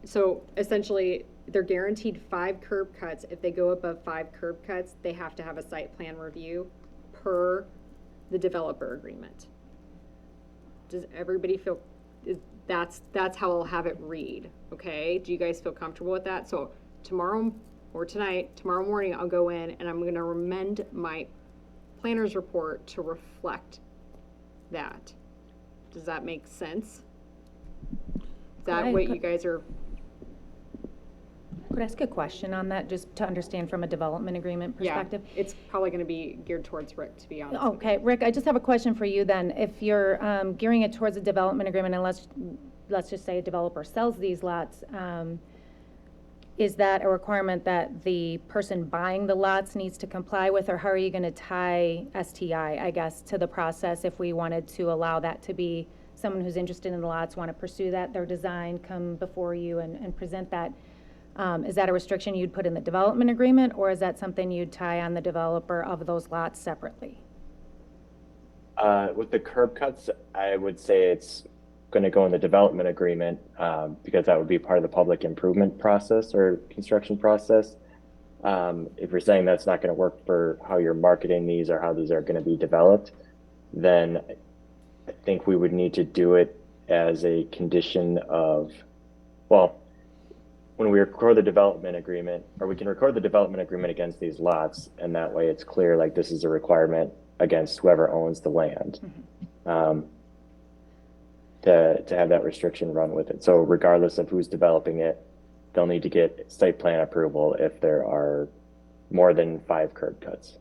So essentially, they're guaranteed 5 curb cuts. If they go above 5 curb cuts, they have to have a site plan review per the developer agreement. Does everybody feel, that's how I'll have it read, okay? Do you guys feel comfortable with that? So tomorrow morning, I'll go in and I'm going to amend my planner's report to reflect that. Does that make sense? Is that what you guys are? Could I ask a question on that, just to understand from a development agreement perspective? Yeah, it's probably going to be geared towards Rick, to be honest. Okay, Rick, I just have a question for you then. If you're gearing it towards a development agreement, and let's just say a developer sells these lots, is that a requirement that the person buying the lots needs to comply with, or how are you going to tie STI, I guess, to the process if we wanted to allow that to be someone who's interested in the lots, want to pursue that, their design, come before you and present that? Is that a restriction you'd put in the development agreement, or is that something you'd tie on the developer of those lots separately? With the curb cuts, I would say it's going to go in the development agreement, because that would be part of the public improvement process or construction process. If you're saying that's not going to work for how you're marketing these or how these are going to be developed, then I think we would need to do it as a condition of, well, when we record the development agreement, or we can record the development agreement against these lots, and that way it's clear, like, this is a requirement against whoever owns the land. Mm-hmm. To have that restriction run with it. So regardless of who's developing it, they'll need to get site plan approval if there are more than 5 curb cuts.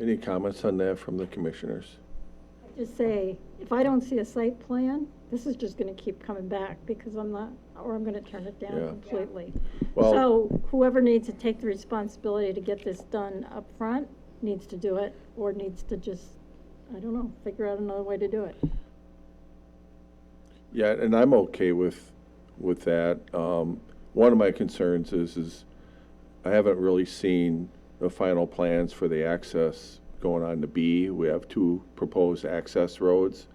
Any comments on that from the commissioners? Just say, if I don't see a site plan, this is just gonna keep coming back because I'm not, or I'm gonna turn it down Yeah. completely. Well- So whoever needs to take the responsibility to get this done up front needs to do it, or needs to just, I don't know, figure out another way to do it. Yeah, and I'm okay with that. One of my concerns is I haven't really seen the final plans for the access going on to B. We have 2 proposed access roads,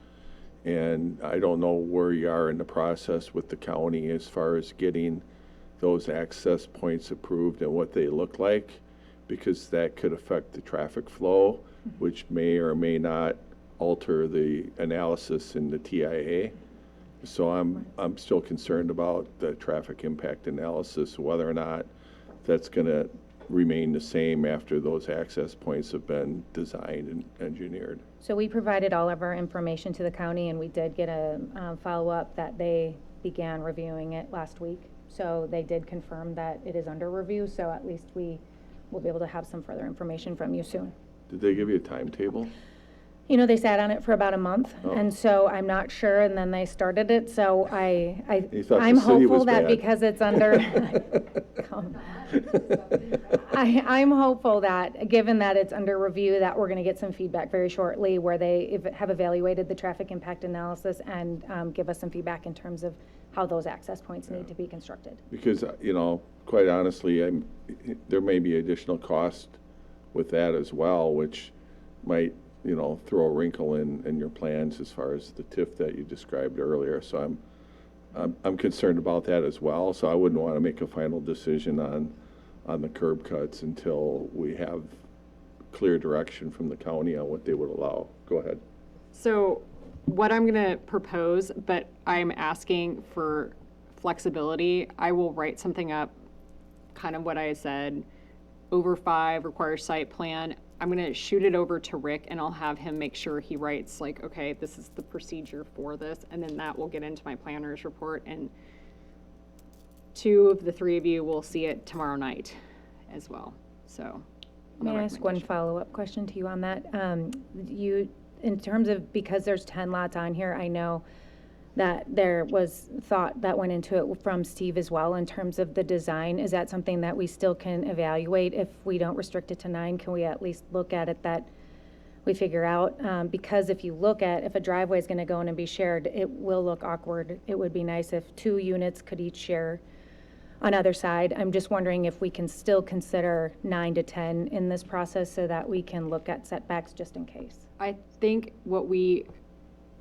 and I don't know where you are in the process with the county as far as getting those access points approved and what they look like, because that could affect the traffic flow, which may or may not alter the analysis in the TIA. So I'm still concerned about the traffic impact analysis, whether or not that's going to remain the same after those access points have been designed and engineered. So we provided all of our information to the county, and we did get a follow-up that they began reviewing it last week. So they did confirm that it is under review, so at least we will be able to have some further information from you soon. Did they give you a timetable? You know, they sat on it for about a month, Oh. and so I'm not sure, and then they started it, so You thought the I'm city was hopeful that bad. because it's under, I'm hopeful that, given that it's under review, that we're gonna get some feedback very shortly where they have evaluated the traffic impact analysis and give us some feedback in terms of how those access points need to be constructed. Because, quite honestly, there may be additional cost with that as well, which might, throw a wrinkle in your plans as far as the TIF that you described earlier. So I'm concerned about that as well. So I wouldn't want to make a final decision on the curb cuts until we have clear direction from the county on what they would allow. Go ahead. So what I'm going to propose, but I'm asking for flexibility, I will write something up, kind of what I said, over 5 requires site plan. I'm going to shoot it over to Rick, and I'll have him make sure he writes like, okay, this is the procedure for this, and then that will get into my planner's report, and 2 of the 3 of you will see it tomorrow night as well. So May I ask one follow-up question to you on that? In terms of, because there's 10 lots on here, I know that there was thought that went into it from Steve as well in terms of the design. Is that something that we still can evaluate? If we don't restrict it to 9, can we at least look at it that we figure out? Because if you look at, if a driveway is going to go in and be shared, it will look awkward. It would be nice if 2 units could each share on either side. I'm just wondering if we can still consider 9 to 10 in this process so that we can look at setbacks just in case. I think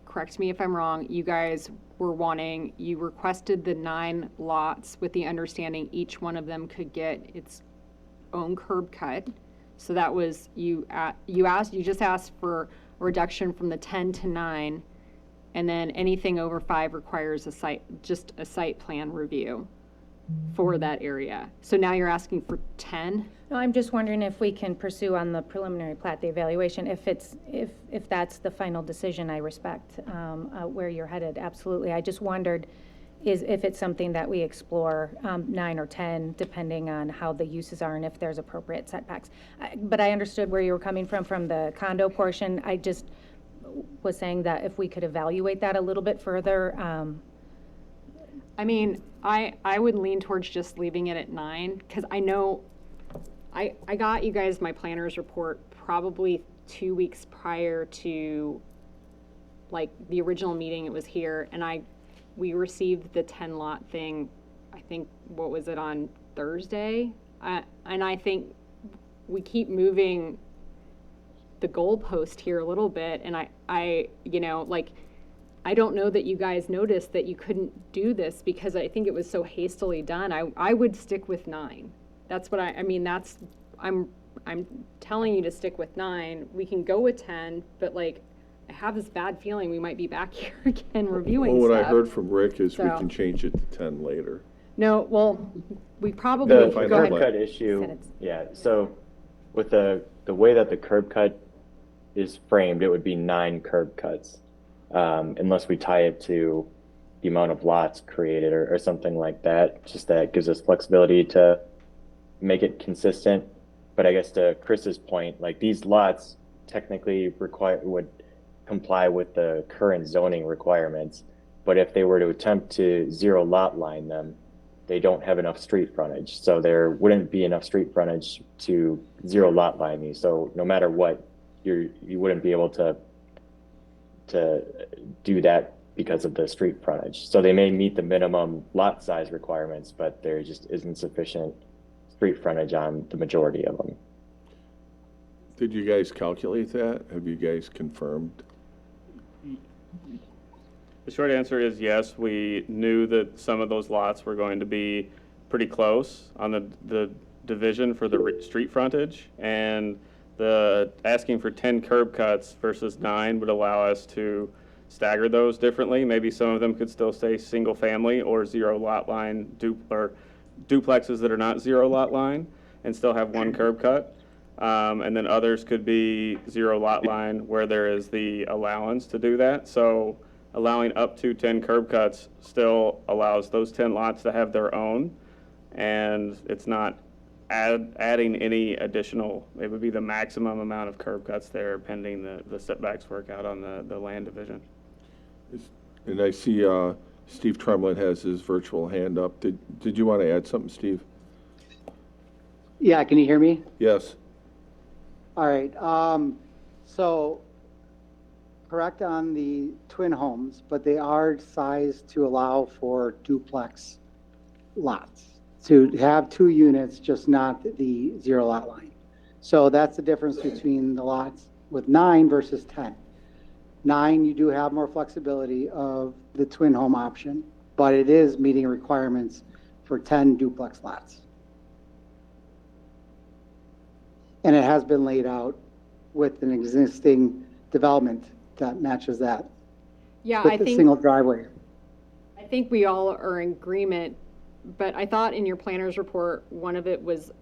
correct me if I'm wrong, you guys were wanting, you requested the 9 lots with the understanding each one of them could get its own curb cut. So that was, you just asked for a reduction from the 10 to 9, and then anything over 5 requires just a site plan review for that area. So now you're asking for 10? No, I'm just wondering if we can pursue on the preliminary plat, the evaluation, if that's the final decision. I respect where you're headed, absolutely. I just wondered if it's something that we explore 9 or 10, depending on how the uses are and if there's appropriate setbacks. But I understood where you were coming from the condo portion. I just was saying that if we could evaluate that a little bit further. I mean, I would lean towards just leaving it at 9, because I know I got you guys my planner's report probably 2 weeks prior to like the original meeting. It was here, and we received the 10 lot thing, I think, what was it, on Thursday? And I think we keep moving the goalpost here a little bit, and I don't know that you guys noticed that you couldn't do this because I think it was so hastily done. I would stick with 9. That's what I'm telling you to stick with 9. We can go with 10, but I have this bad feeling we might be back here again reviewing Well, what stuff. I heard from Rick is we So- can change it to 10 later. No, well, we probably, The Final go curb ahead. plan. cut issue, Minutes. yeah, so with the way that the curb cut is framed, it would be 9 curb cuts, unless we tie it to the amount of lots created or something like that. Just that gives us flexibility to make it consistent But I guess to Chris's point, like these lots technically would comply with the current zoning requirements. But if they were to attempt to zero lot line them, they don't have enough street frontage. So there wouldn't be enough street frontage to zero lot line these. So no matter what, you wouldn't be able to do that because of the street frontage. So they may meet the minimum lot size requirements, but there just isn't sufficient street frontage on the majority of them. Did you guys calculate that? Have you guys confirmed? The short answer is yes. We knew that some of those lots were going to be pretty close on the division for the street frontage, and the asking for 10 curb cuts versus 9 would allow us to stagger those differently. Maybe some of them could still stay single family or zero lot line or duplexes that are not zero lot line and still have 1 curb cut. And then others could be zero lot line where there is the allowance to do that. So allowing up to 10 curb cuts still allows those 10 lots to have their own, and it's not adding any additional. It would be the maximum amount of curb cuts there pending the setbacks work out on the land division. And I see Steve Tremlett has his virtual hand up. Did you want to add something, Steve? Yeah, can you hear me? Yes. All right. So correct on the twin homes, but they are sized to allow for duplex lots, to have 2 units, just not the zero lot line. So that's the difference between the lots with 9 versus 10. 9, you do have more flexibility of the twin home option, but it is meeting requirements for 10 duplex lots. And it has been laid out with an existing development that matches that. Yeah, with the single driveway. I think we all are in agreement, but I thought in your planner's report, one of it was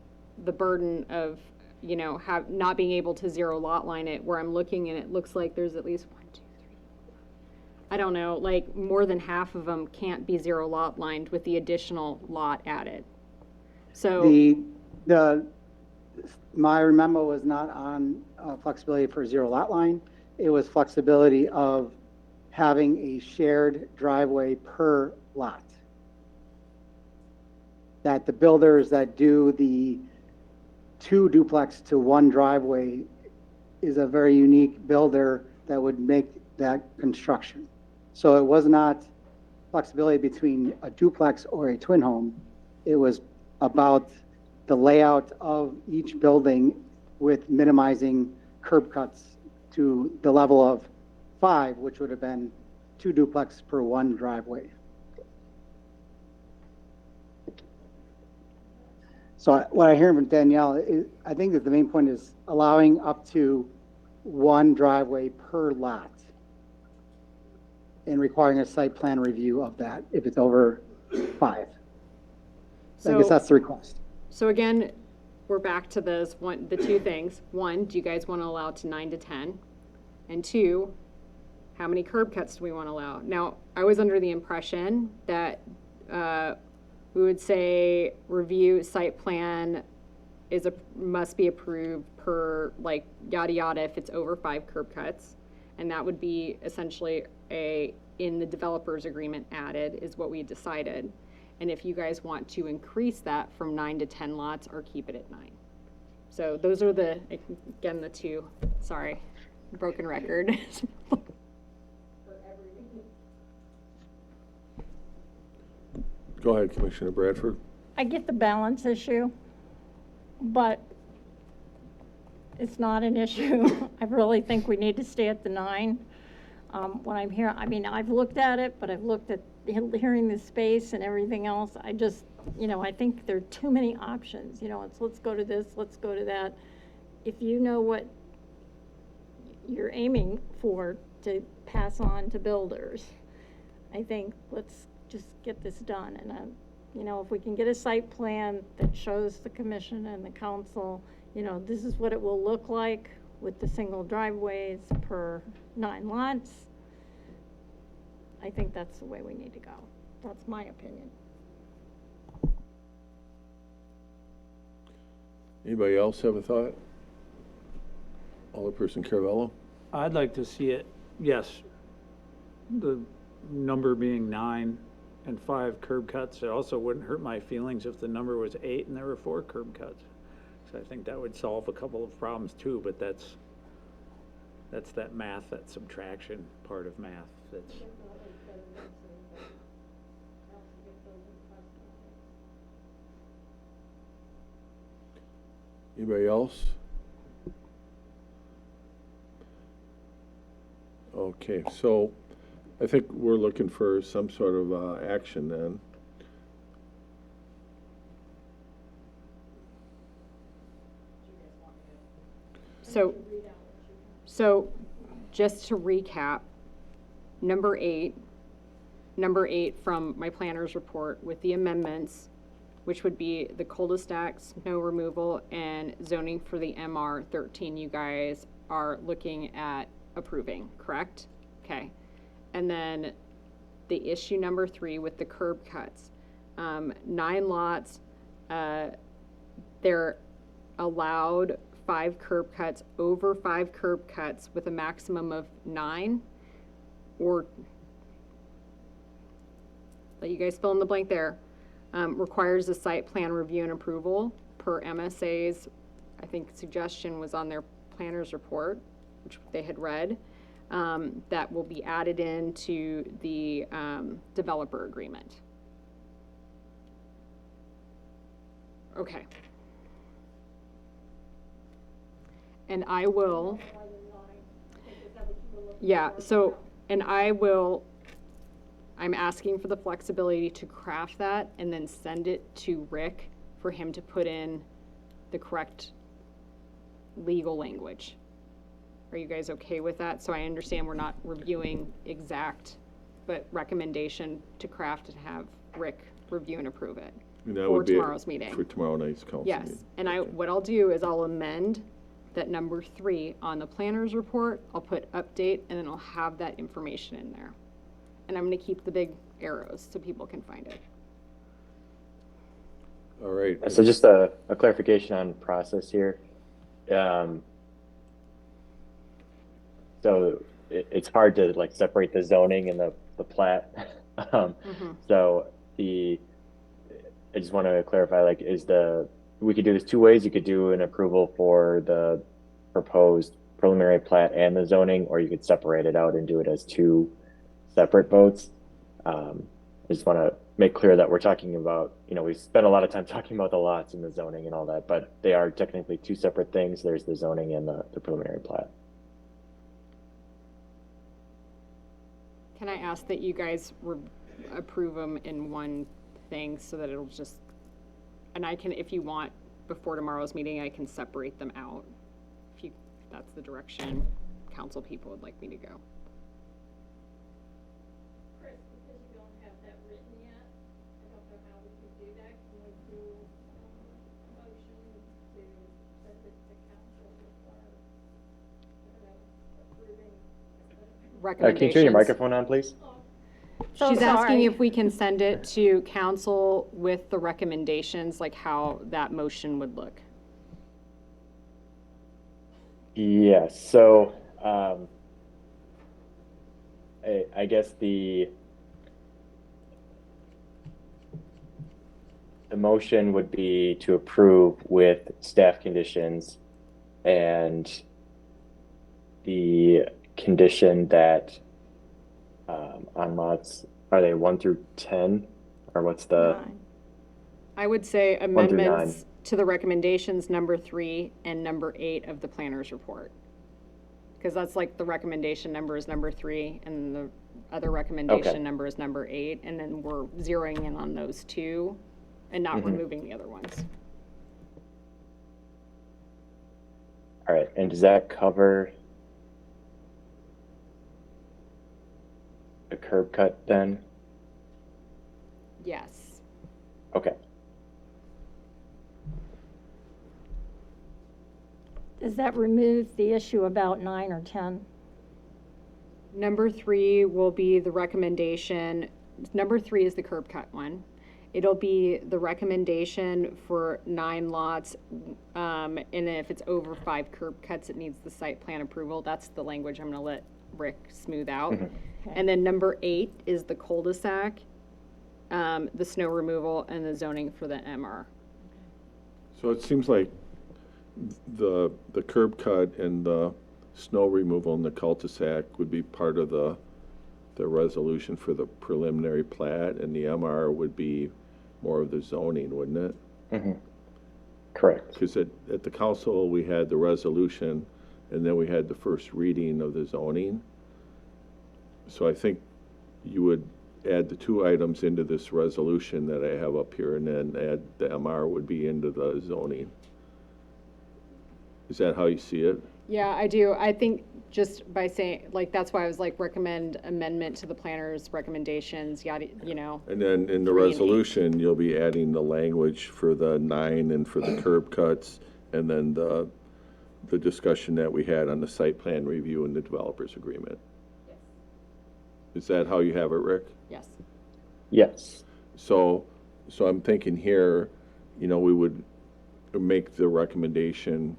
the burden of, you know, not being able to zero lot line it, where I'm looking and it looks like there's at least 1, 2, 3, I don't know, like more than half of them can't be zero lot lined with the additional lot added. So my memo was not on flexibility for zero lot line. It was flexibility of having a shared driveway per lot. That the builders that do the 2 duplex to 1 driveway is a very unique builder that would make that construction. So it was not flexibility between a duplex or a twin home. It was about the layout of each building with minimizing curb cuts to the level of 5, which would have been 2 duplex per 1 driveway. So what I hear from Danielle is, I think that the main point is allowing up to 1 driveway per lot and requiring a site plan review of that if it's over 5. I guess that's the request. So again, we're back to the 2 things. 1, do you guys want to allow to 9 to 10? And 2, how many curb cuts do we want to allow? Now, I was under the impression that we would say review site plan must be approved per like yada yada if it's over 5 curb cuts, and that would be essentially in the developer's agreement added is what we decided. And if you guys want to increase that from 9 to 10 lots or keep it at 9. So those are the 2, sorry, broken record. Go ahead, Commissioner Bradford. I get the balance issue, but it's not an issue. I really think we need to stay at the 9. When I'm here, I mean, I've looked at it, but I've looked at hearing the space and everything else. I just, you know, I think there are too many options. You know, it's let's go to this, let's go to that. If you know what you're aiming for to pass on to builders, I think let's just get this done. And, you know, if we can get a site plan that shows the commission and the council, you know, this is what it will look like with the single driveways per 9 lots, I think that's the way we need to go. That's my opinion. Anybody else have a thought? Alderperson Carvello? I'd like to see it, yes, the number being 9 and 5 curb cuts. It also wouldn't hurt my feelings if the number was 8 and there were 4 curb cuts. So I think that would solve a couple of problems too, but that's that math, that subtraction part of math that's. Anybody else? Okay, so I think we're looking for some sort of action then. So just to recap, number eight from my planner's report with the amendments, which would be the cul-de-sac snow removal and zoning for the MR 13 you guys are looking at approving, correct? Okay. And then the issue number 3 with the curb cuts. 9 lots, they're allowed 5 curb cuts, over 5 curb cuts with a maximum of 9, or let you guys fill in the blank there. Requires a site plan review and approval per MSA's, I think suggestion was on their planner's report, which they had read, that will be added into the developer agreement. Okay. And I will, yeah, so, and I'm asking for the flexibility to craft that and then send it to Rick for him to put in the correct legal language. Are you guys okay with that? So I understand we're not reviewing exact, but recommendation to craft and have Rick review and approve it And that for would be tomorrow's meeting. For tomorrow night's council meeting. Yes, and what I'll do is I'll amend that number 3 on the planner's report. I'll put update, and then I'll have that information in there. And I'm gonna keep the big arrows so people can find it. All right. So just a clarification on process here. So it's hard to like separate the zoning and the plat. So I just want to clarify, like, we could do this 2 ways. You could do an approval for the proposed preliminary plat and the zoning, or you could separate it out and do it as 2 separate votes. I just want to make clear that we're talking about, we spent a lot of time talking about the lots and the zoning and all that, but they are technically 2 separate things. There's the zoning and the preliminary plat. Can I ask that you guys approve them in one thing so that it'll just, and I can, if you want, before tomorrow's meeting, I can separate them out. If that's the direction council people would like me to go. Chris, because you don't have that written yet, I don't know how we could do that. Can we do a motion to send it to council with our, approving? Recommendations. Can you turn your microphone on, please? So She's asking sorry. if we can send it to council with the recommendations, like how that motion would look. Yes. So I guess the motion would be to approve with staff conditions and the condition that on lots, are they 1 through 10, or what's the? 9. I would say 1 through 9. amendments to the recommendations number 3 and number 8 of the planner's report. Because that's like the recommendation number is number 3 and the other recommendation number is number 8. And then we're zeroing in on those 2 and not removing the other ones. All right. And does that cover the curb cut then? Yes. Okay. Does that remove the issue about 9 or 10? Number 3 will be the recommendation. Number 3 is the curb cut one. It'll be the recommendation for 9 lots, and if it's over 5 curb cuts, it needs the site plan approval. That's the language I'm gonna let Rick smooth out. And then number 8 is the cul-de-sac, the snow removal, and the zoning for the MR. So it seems like the curb cut and the snow removal and the cul-de-sac would be part of the resolution for the preliminary plat, and the MR would be more of the zoning, wouldn't it? Correct. Because at the council, we had the resolution, and then we had the first reading of the zoning. So I think you would add the 2 items into this resolution that I have up here, and then add the MR would be into the zoning. Is that how you see it? Yeah, I do. I think just by saying, like, that's why I was like, recommend amendment to the planner's recommendations, yada, you know. And then in the 3 and 8. resolution, you'll be adding the language for the 9 and for the curb cuts, and then the discussion that we had on the site plan review and the developer's agreement. Yes. Is that how you have it, Rick? Yes. Yes. So I'm thinking here, you know, we would make the recommendation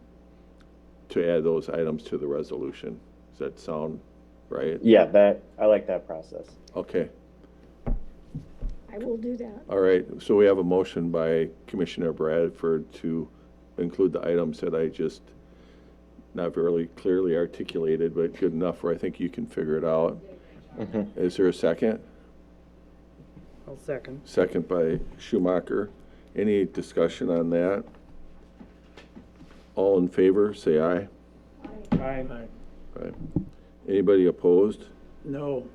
to add those items to the resolution. Does that sound right? Yeah, I like that process. Okay, I will do that. all right. So we have a motion by Commissioner Bradford to include the items that I just not very clearly articulated, but good enough where I think you can figure it out. Is there a second? I'll second. Second by Schumacher. Any discussion on that? All in favor, say aye. Aye. Aye. Anybody opposed? No.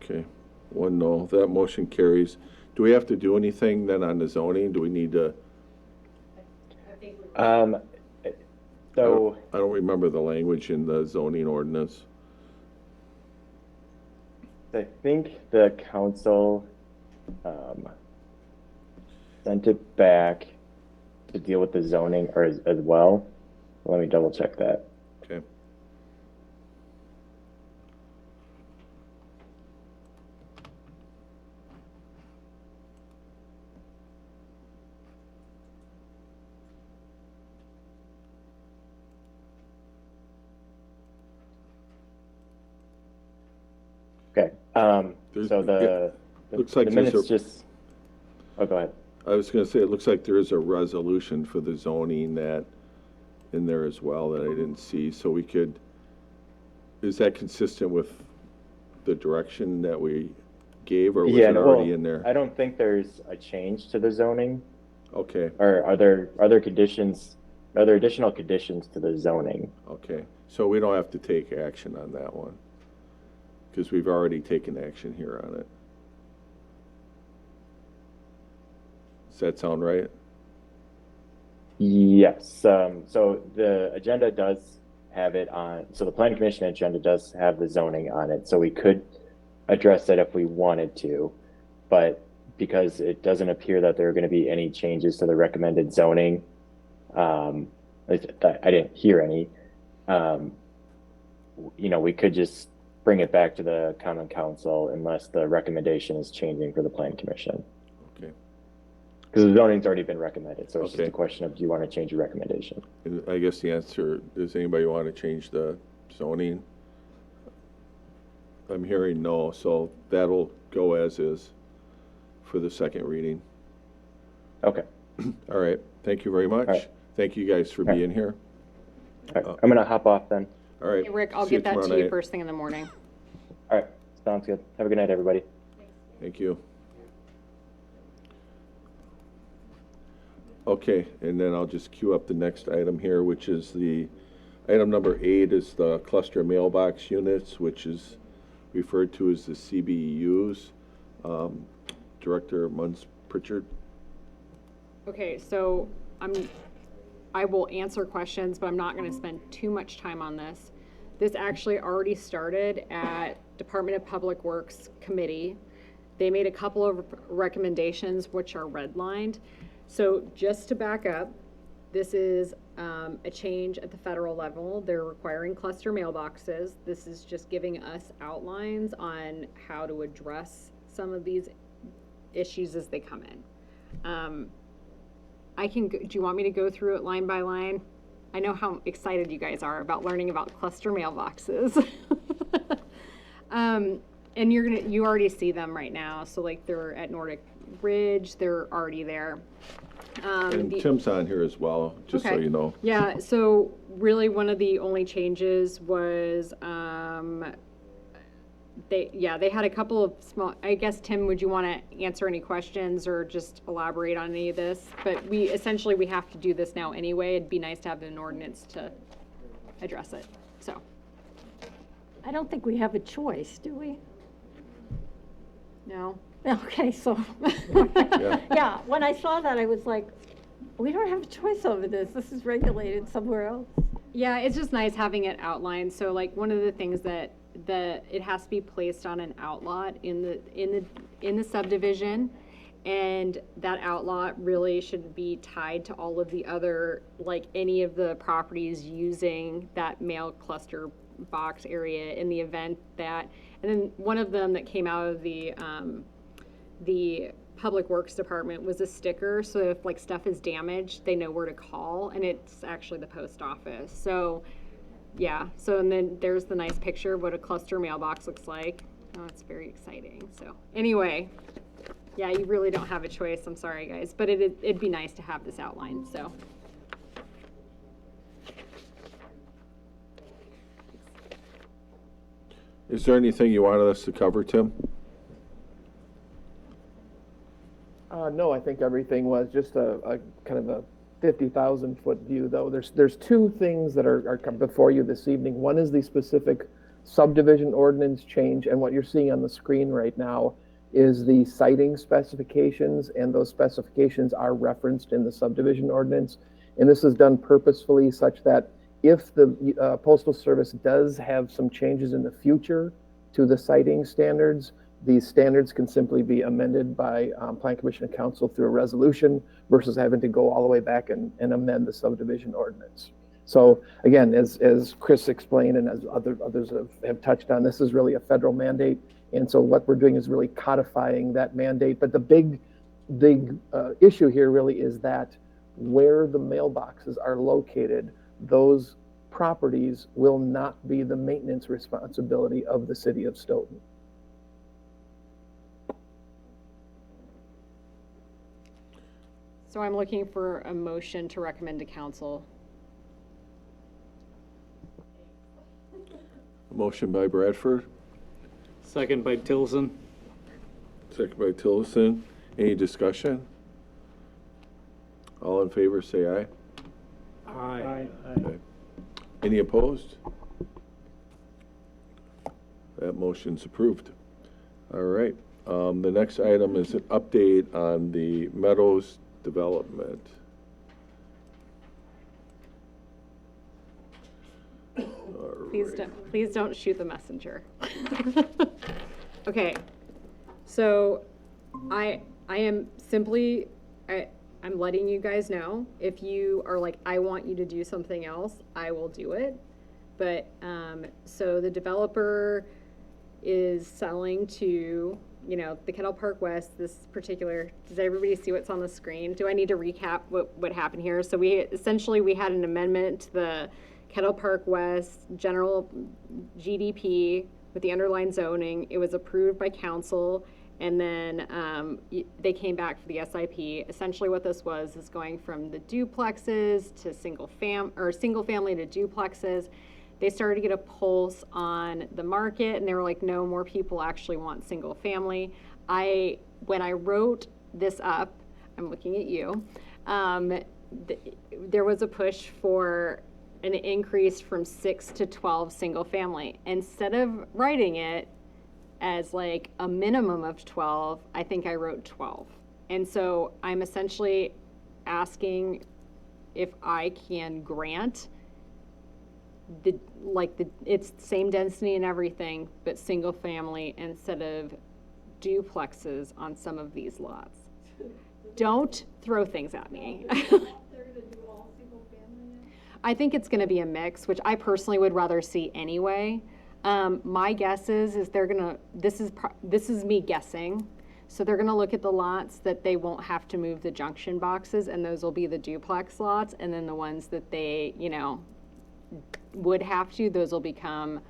Okay, 1 no. That motion carries. Do we have to do anything then on the zoning? Do we need to? So I don't remember the language in the zoning ordinance. I think the council sent it back to deal with the zoning or as well. Let me double check that. Okay. Okay. There's- So looks like the there's minutes a- just. Oh, go ahead. I was gonna say, it looks like there is a resolution for the zoning that in there as well that I didn't see, so we could, is that consistent with the direction that we gave, or was Yeah, it no, already well, in there? I don't think there's a change to the zoning, Okay, or are there additional conditions to the zoning? okay, so we don't have to take action on that one, because we've already taken action here on it. Does that sound right? Yes, so the agenda does have it on, so the planning commission agenda does have the zoning on it, so we could address that if we wanted to, but because it doesn't appear that there are going to be any changes to the recommended zoning, I didn't hear any, you know, we could just bring it back to the common council unless the recommendation is changing for the planning commission. Okay. Because the zoning's already been recommended, so it's Okay. just a question of, do you want to change your recommendation? And I guess the answer, does anybody want to change the zoning? I'm hearing no, so that'll go as is for the second reading. Okay. All right, thank you very much. right. Thank you guys for right. being here. All right, I'm gonna hop off then. All right. Hey, Rick, I'll see get that tomorrow to you night. first thing in the morning. All right, sounds good. Have a good night, everybody. Thank you. Okay, and then I'll just queue up the next item here, which is item number 8 is the cluster mailbox units, which is referred to as the CBUs. Director Munz Pritchard. Okay, so I will answer questions, but I'm not gonna spend too much time on this. This actually already started at Department of Public Works Committee. They made a couple of recommendations, which are redlined. So just to back up, this is a change at the federal level. They're requiring cluster mailboxes. This is just giving us outlines on how to address some of these issues as they come in. Do you want me to go through it line by line? I know how excited you guys are about learning about cluster mailboxes. And you already see them right now. So like they're at Nordic Ridge, they're already there. And Tim's on here as well, just so Okay. you know. Yeah, so really one of the only changes was, they had a couple of small, I guess, Tim, would you want to answer any questions or just elaborate on any of this? But we have to do this now anyway. It'd be nice to have an ordinance to address it, so. I don't think we have a choice, do we? No? Okay, so, Yeah. yeah, when I saw that, I was like, we don't have a choice over this. This is regulated somewhere else. Yeah, it's just nice having it outlined. So like one of the things that it has to be placed on an outlot in the subdivision, and that outlot really should be tied to all of the other, like any of the properties using that mail cluster box area in the event that, and then one of them that came out of the Public Works Department was a sticker, so if like stuff is damaged, they know where to call, and it's actually the post office. So yeah, so and then there's the nice picture of what a cluster mailbox looks like. Oh, it's very exciting. So anyway, yeah, you really don't have a choice. I'm sorry, guys, but it'd be nice to have this outlined, so. Is there anything you wanted us to cover, Tim? No, I think everything was just a kind of a 50,000-foot view, though. There's two things that are before you this evening. One is the specific subdivision ordinance change, and what you're seeing on the screen right now is the siting specifications, and those specifications are referenced in the subdivision ordinance. And this is done purposefully such that if the Postal Service does have some changes in the future to the siting standards, these standards can simply be amended by Plan Commission and Council through a resolution versus having to go all the way back and amend the subdivision ordinance. So again, as Chris explained and as others have touched on, this is really a federal mandate. And so what we're doing is really codifying that mandate. But the big issue here really is that where the mailboxes are located, those properties will not be the maintenance responsibility of the city of Stoughton. So I'm looking for a motion to recommend to council. A motion by Bradford, Second by Tilson. second by Tillison. Any discussion? All in favor, say aye. Aye. Okay. Any opposed? That motion's approved. All right. The next item is an update on the Meadows development. Please don't shoot the messenger. Okay, so I'm letting you guys know, if you are like, I want you to do something else, I will do it. But, so the developer is selling to, the Kettle Park West, this particular, does everybody see what's on the screen? Do I need to recap what happened here? So we had an amendment to the Kettle Park West general GDP with the underlying zoning. It was approved by council, and then they came back for the SIP. Essentially what this was is going from the duplexes to single family to duplexes. They started to get a pulse on the market, and they were like, no, more people actually want single family. When I wrote this up, I'm looking at you, there was a push for an increase from 6 to 12 single family. Instead of writing it as like a minimum of 12, I think I wrote 12. And so I'm essentially asking if I can grant it's the same density and everything, but single family instead of duplexes on some of these lots. Don't throw things at me. I think it's gonna be a mix, which I personally would rather see anyway. My guess is they're gonna, this is me guessing. So they're gonna look at the lots that they won't have to move the junction boxes, and those will be the duplex lots, and then the ones that they, would have to, those will become,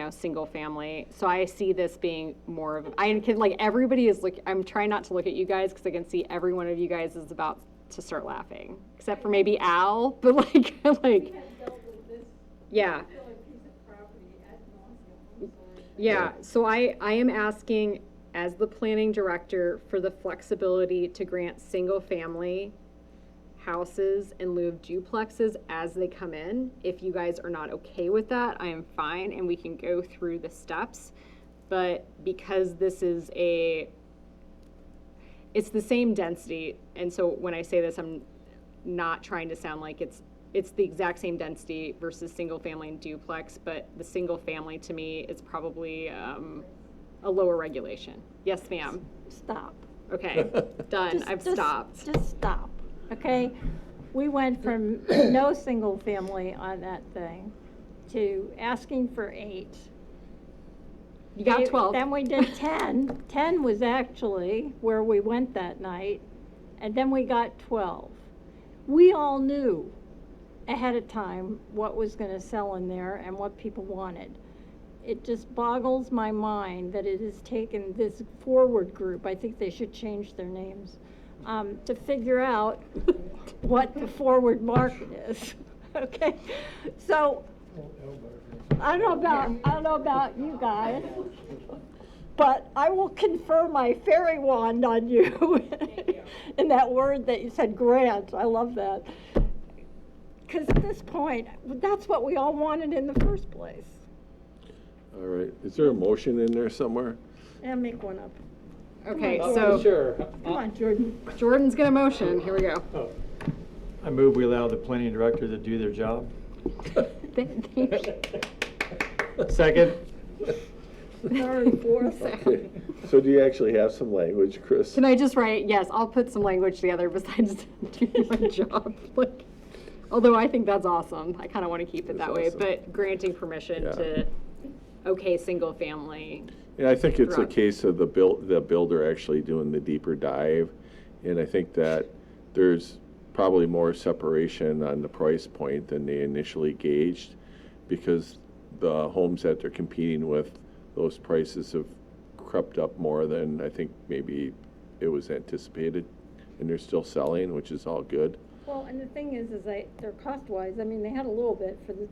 single family. So I see this being more of, everybody is I'm trying not to look at you guys, because I can see every one of you guys is about to start laughing, except for maybe Al, but like, We have dealt with this yeah. particular piece of property ad nauseam, so Yeah, so I am asking, as the planning director, for the flexibility to grant single-family houses in lieu of duplexes as they come in. If you guys are not okay with that, I am fine, and we can go through the steps. But because this is it's the same density, and so when I say this, I'm not trying to sound like it's the exact same density versus single-family and duplex, but the single-family, to me, is probably a lower regulation. Yes, ma'am. Stop. Okay, done. I've stopped. Just stop, okay? We went from no single family on that thing to asking for 8. You got 12. Then we did 10. 10 was actually where we went that night, and then we got 12. We all knew ahead of time what was gonna sell in there and what people wanted. It just boggles my mind that it has taken this forward group, I think they should change their names, to figure out what the forward market is, okay? So, I don't know about you guys, but I will confer my fairy wand on you in that word that you said, grant. I love that. Because at this point, that's what we all wanted in the first place. All right, is there a motion in there somewhere? And make one up. Okay, Come on, so Sure. Come on, Jordan. Jordan's gonna motion. Here we go. I move we allow the planning director to do their job. Thank you. Second. Third, fourth. Okay, so do you actually have some language, Chris? Can I just write, yes, I'll put some language together besides doing my job. Although I think that's awesome. I kind of want to keep it That's that way, awesome. but granting permission Yeah. to, single family. Yeah, I think it's a Throughout. case of the builder actually doing the deeper dive. And I think that there's probably more separation on the price point than they initially gauged, because the homes that they're competing with, those prices have crept up more than I think maybe it was anticipated. And they're still selling, which is all good. Well, and the thing is they're cost-wise, I mean, they had a little bit for the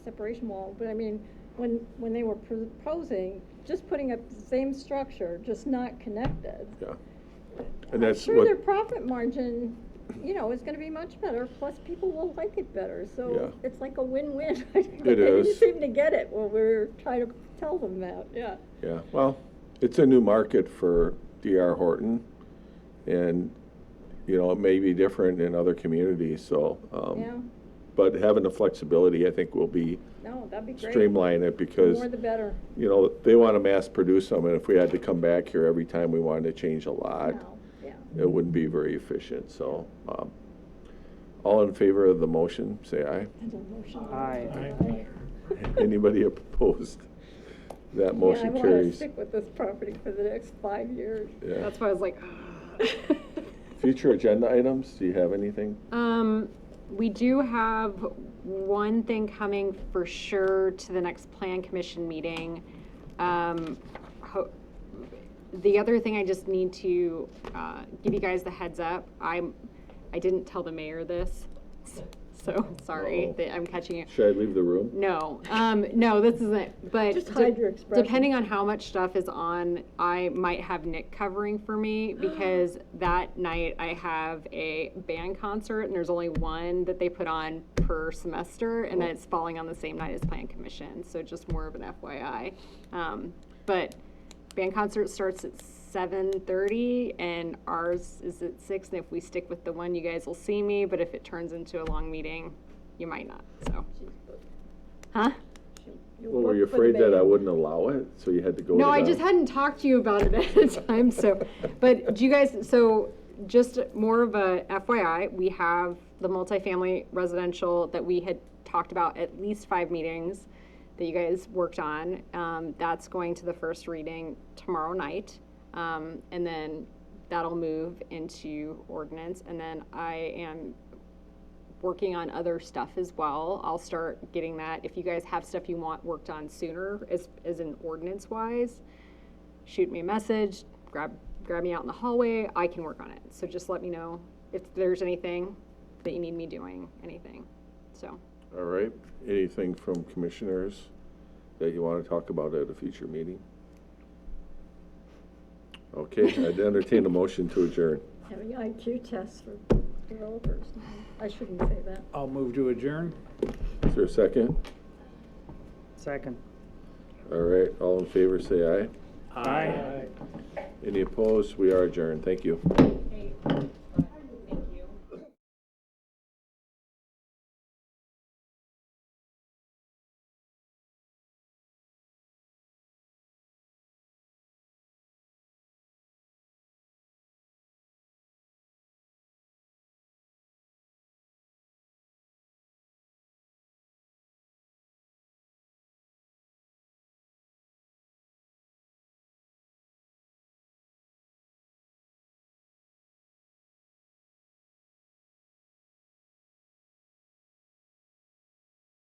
separation wall, but I mean, when they were proposing, just putting up the same structure, just not connected. Yeah. And I'm that's sure what, their profit margin, is gonna be much better, plus people will like it better, so Yeah. it's like a win-win. It They didn't is. seem to get it when we were trying to tell them that, yeah. yeah, well, it's a new market for D.R. Horton. And, it may be different in other communities, so. Yeah, But having the flexibility, I think, will be no, that'd be great. streamline it, The because, more the better. they want to mass produce them, and if we had to come back here every time we wanted to change a lot, No, yeah. it wouldn't be very efficient, so. All in favor of the motion, say aye. Aye. Anybody opposed? That Yeah, motion I wanna carries. stick with this property for the next 5 years. Yeah. That's why I was like, Future agenda items, do you have anything? we do have one thing coming for sure to the next plan commission meeting. The other thing I just need to give you guys the heads up, I didn't tell the mayor this, so sorry Uh-oh. that I'm catching you. Should I leave the room? No, no, this isn't, but Just hide your expression. depending on how much stuff is on, I might have Nick covering for me, because that night I have a band concert, and there's only one that they put on per semester, and then it's falling on the same night as Plan Commission, so just more of an FYI. But band concert starts at 7:30, and ours is at 6, and if we stick with the one, you guys will see me, but if it turns into a long meeting, you might not, so. Huh? Well, were you afraid that I wouldn't allow it, so you had to go to No, I the- just hadn't talked to you about it ahead of time, so, but do you guys, so just more of a FYI, we have the multifamily residential that we had talked about at least 5 meetings that you guys worked on. That's going to the first reading tomorrow night. And then that'll move into ordinance. And then I am working on other stuff as well. I'll start getting that. If you guys have stuff you want worked on sooner, as in ordinance wise, shoot me a message, grab me out in the hallway. I can work on it. So just let me know if there's anything that you need me doing, anything. So. All right. Anything from commissioners that you want to talk about at a future meeting? Okay, I'd entertain a motion to adjourn. Having IQ tests for developers. I shouldn't say that. I'll move to adjourn. Is there a second? Second. All right, all in favor say aye. Aye. Any opposed? We are adjourned. Thank you.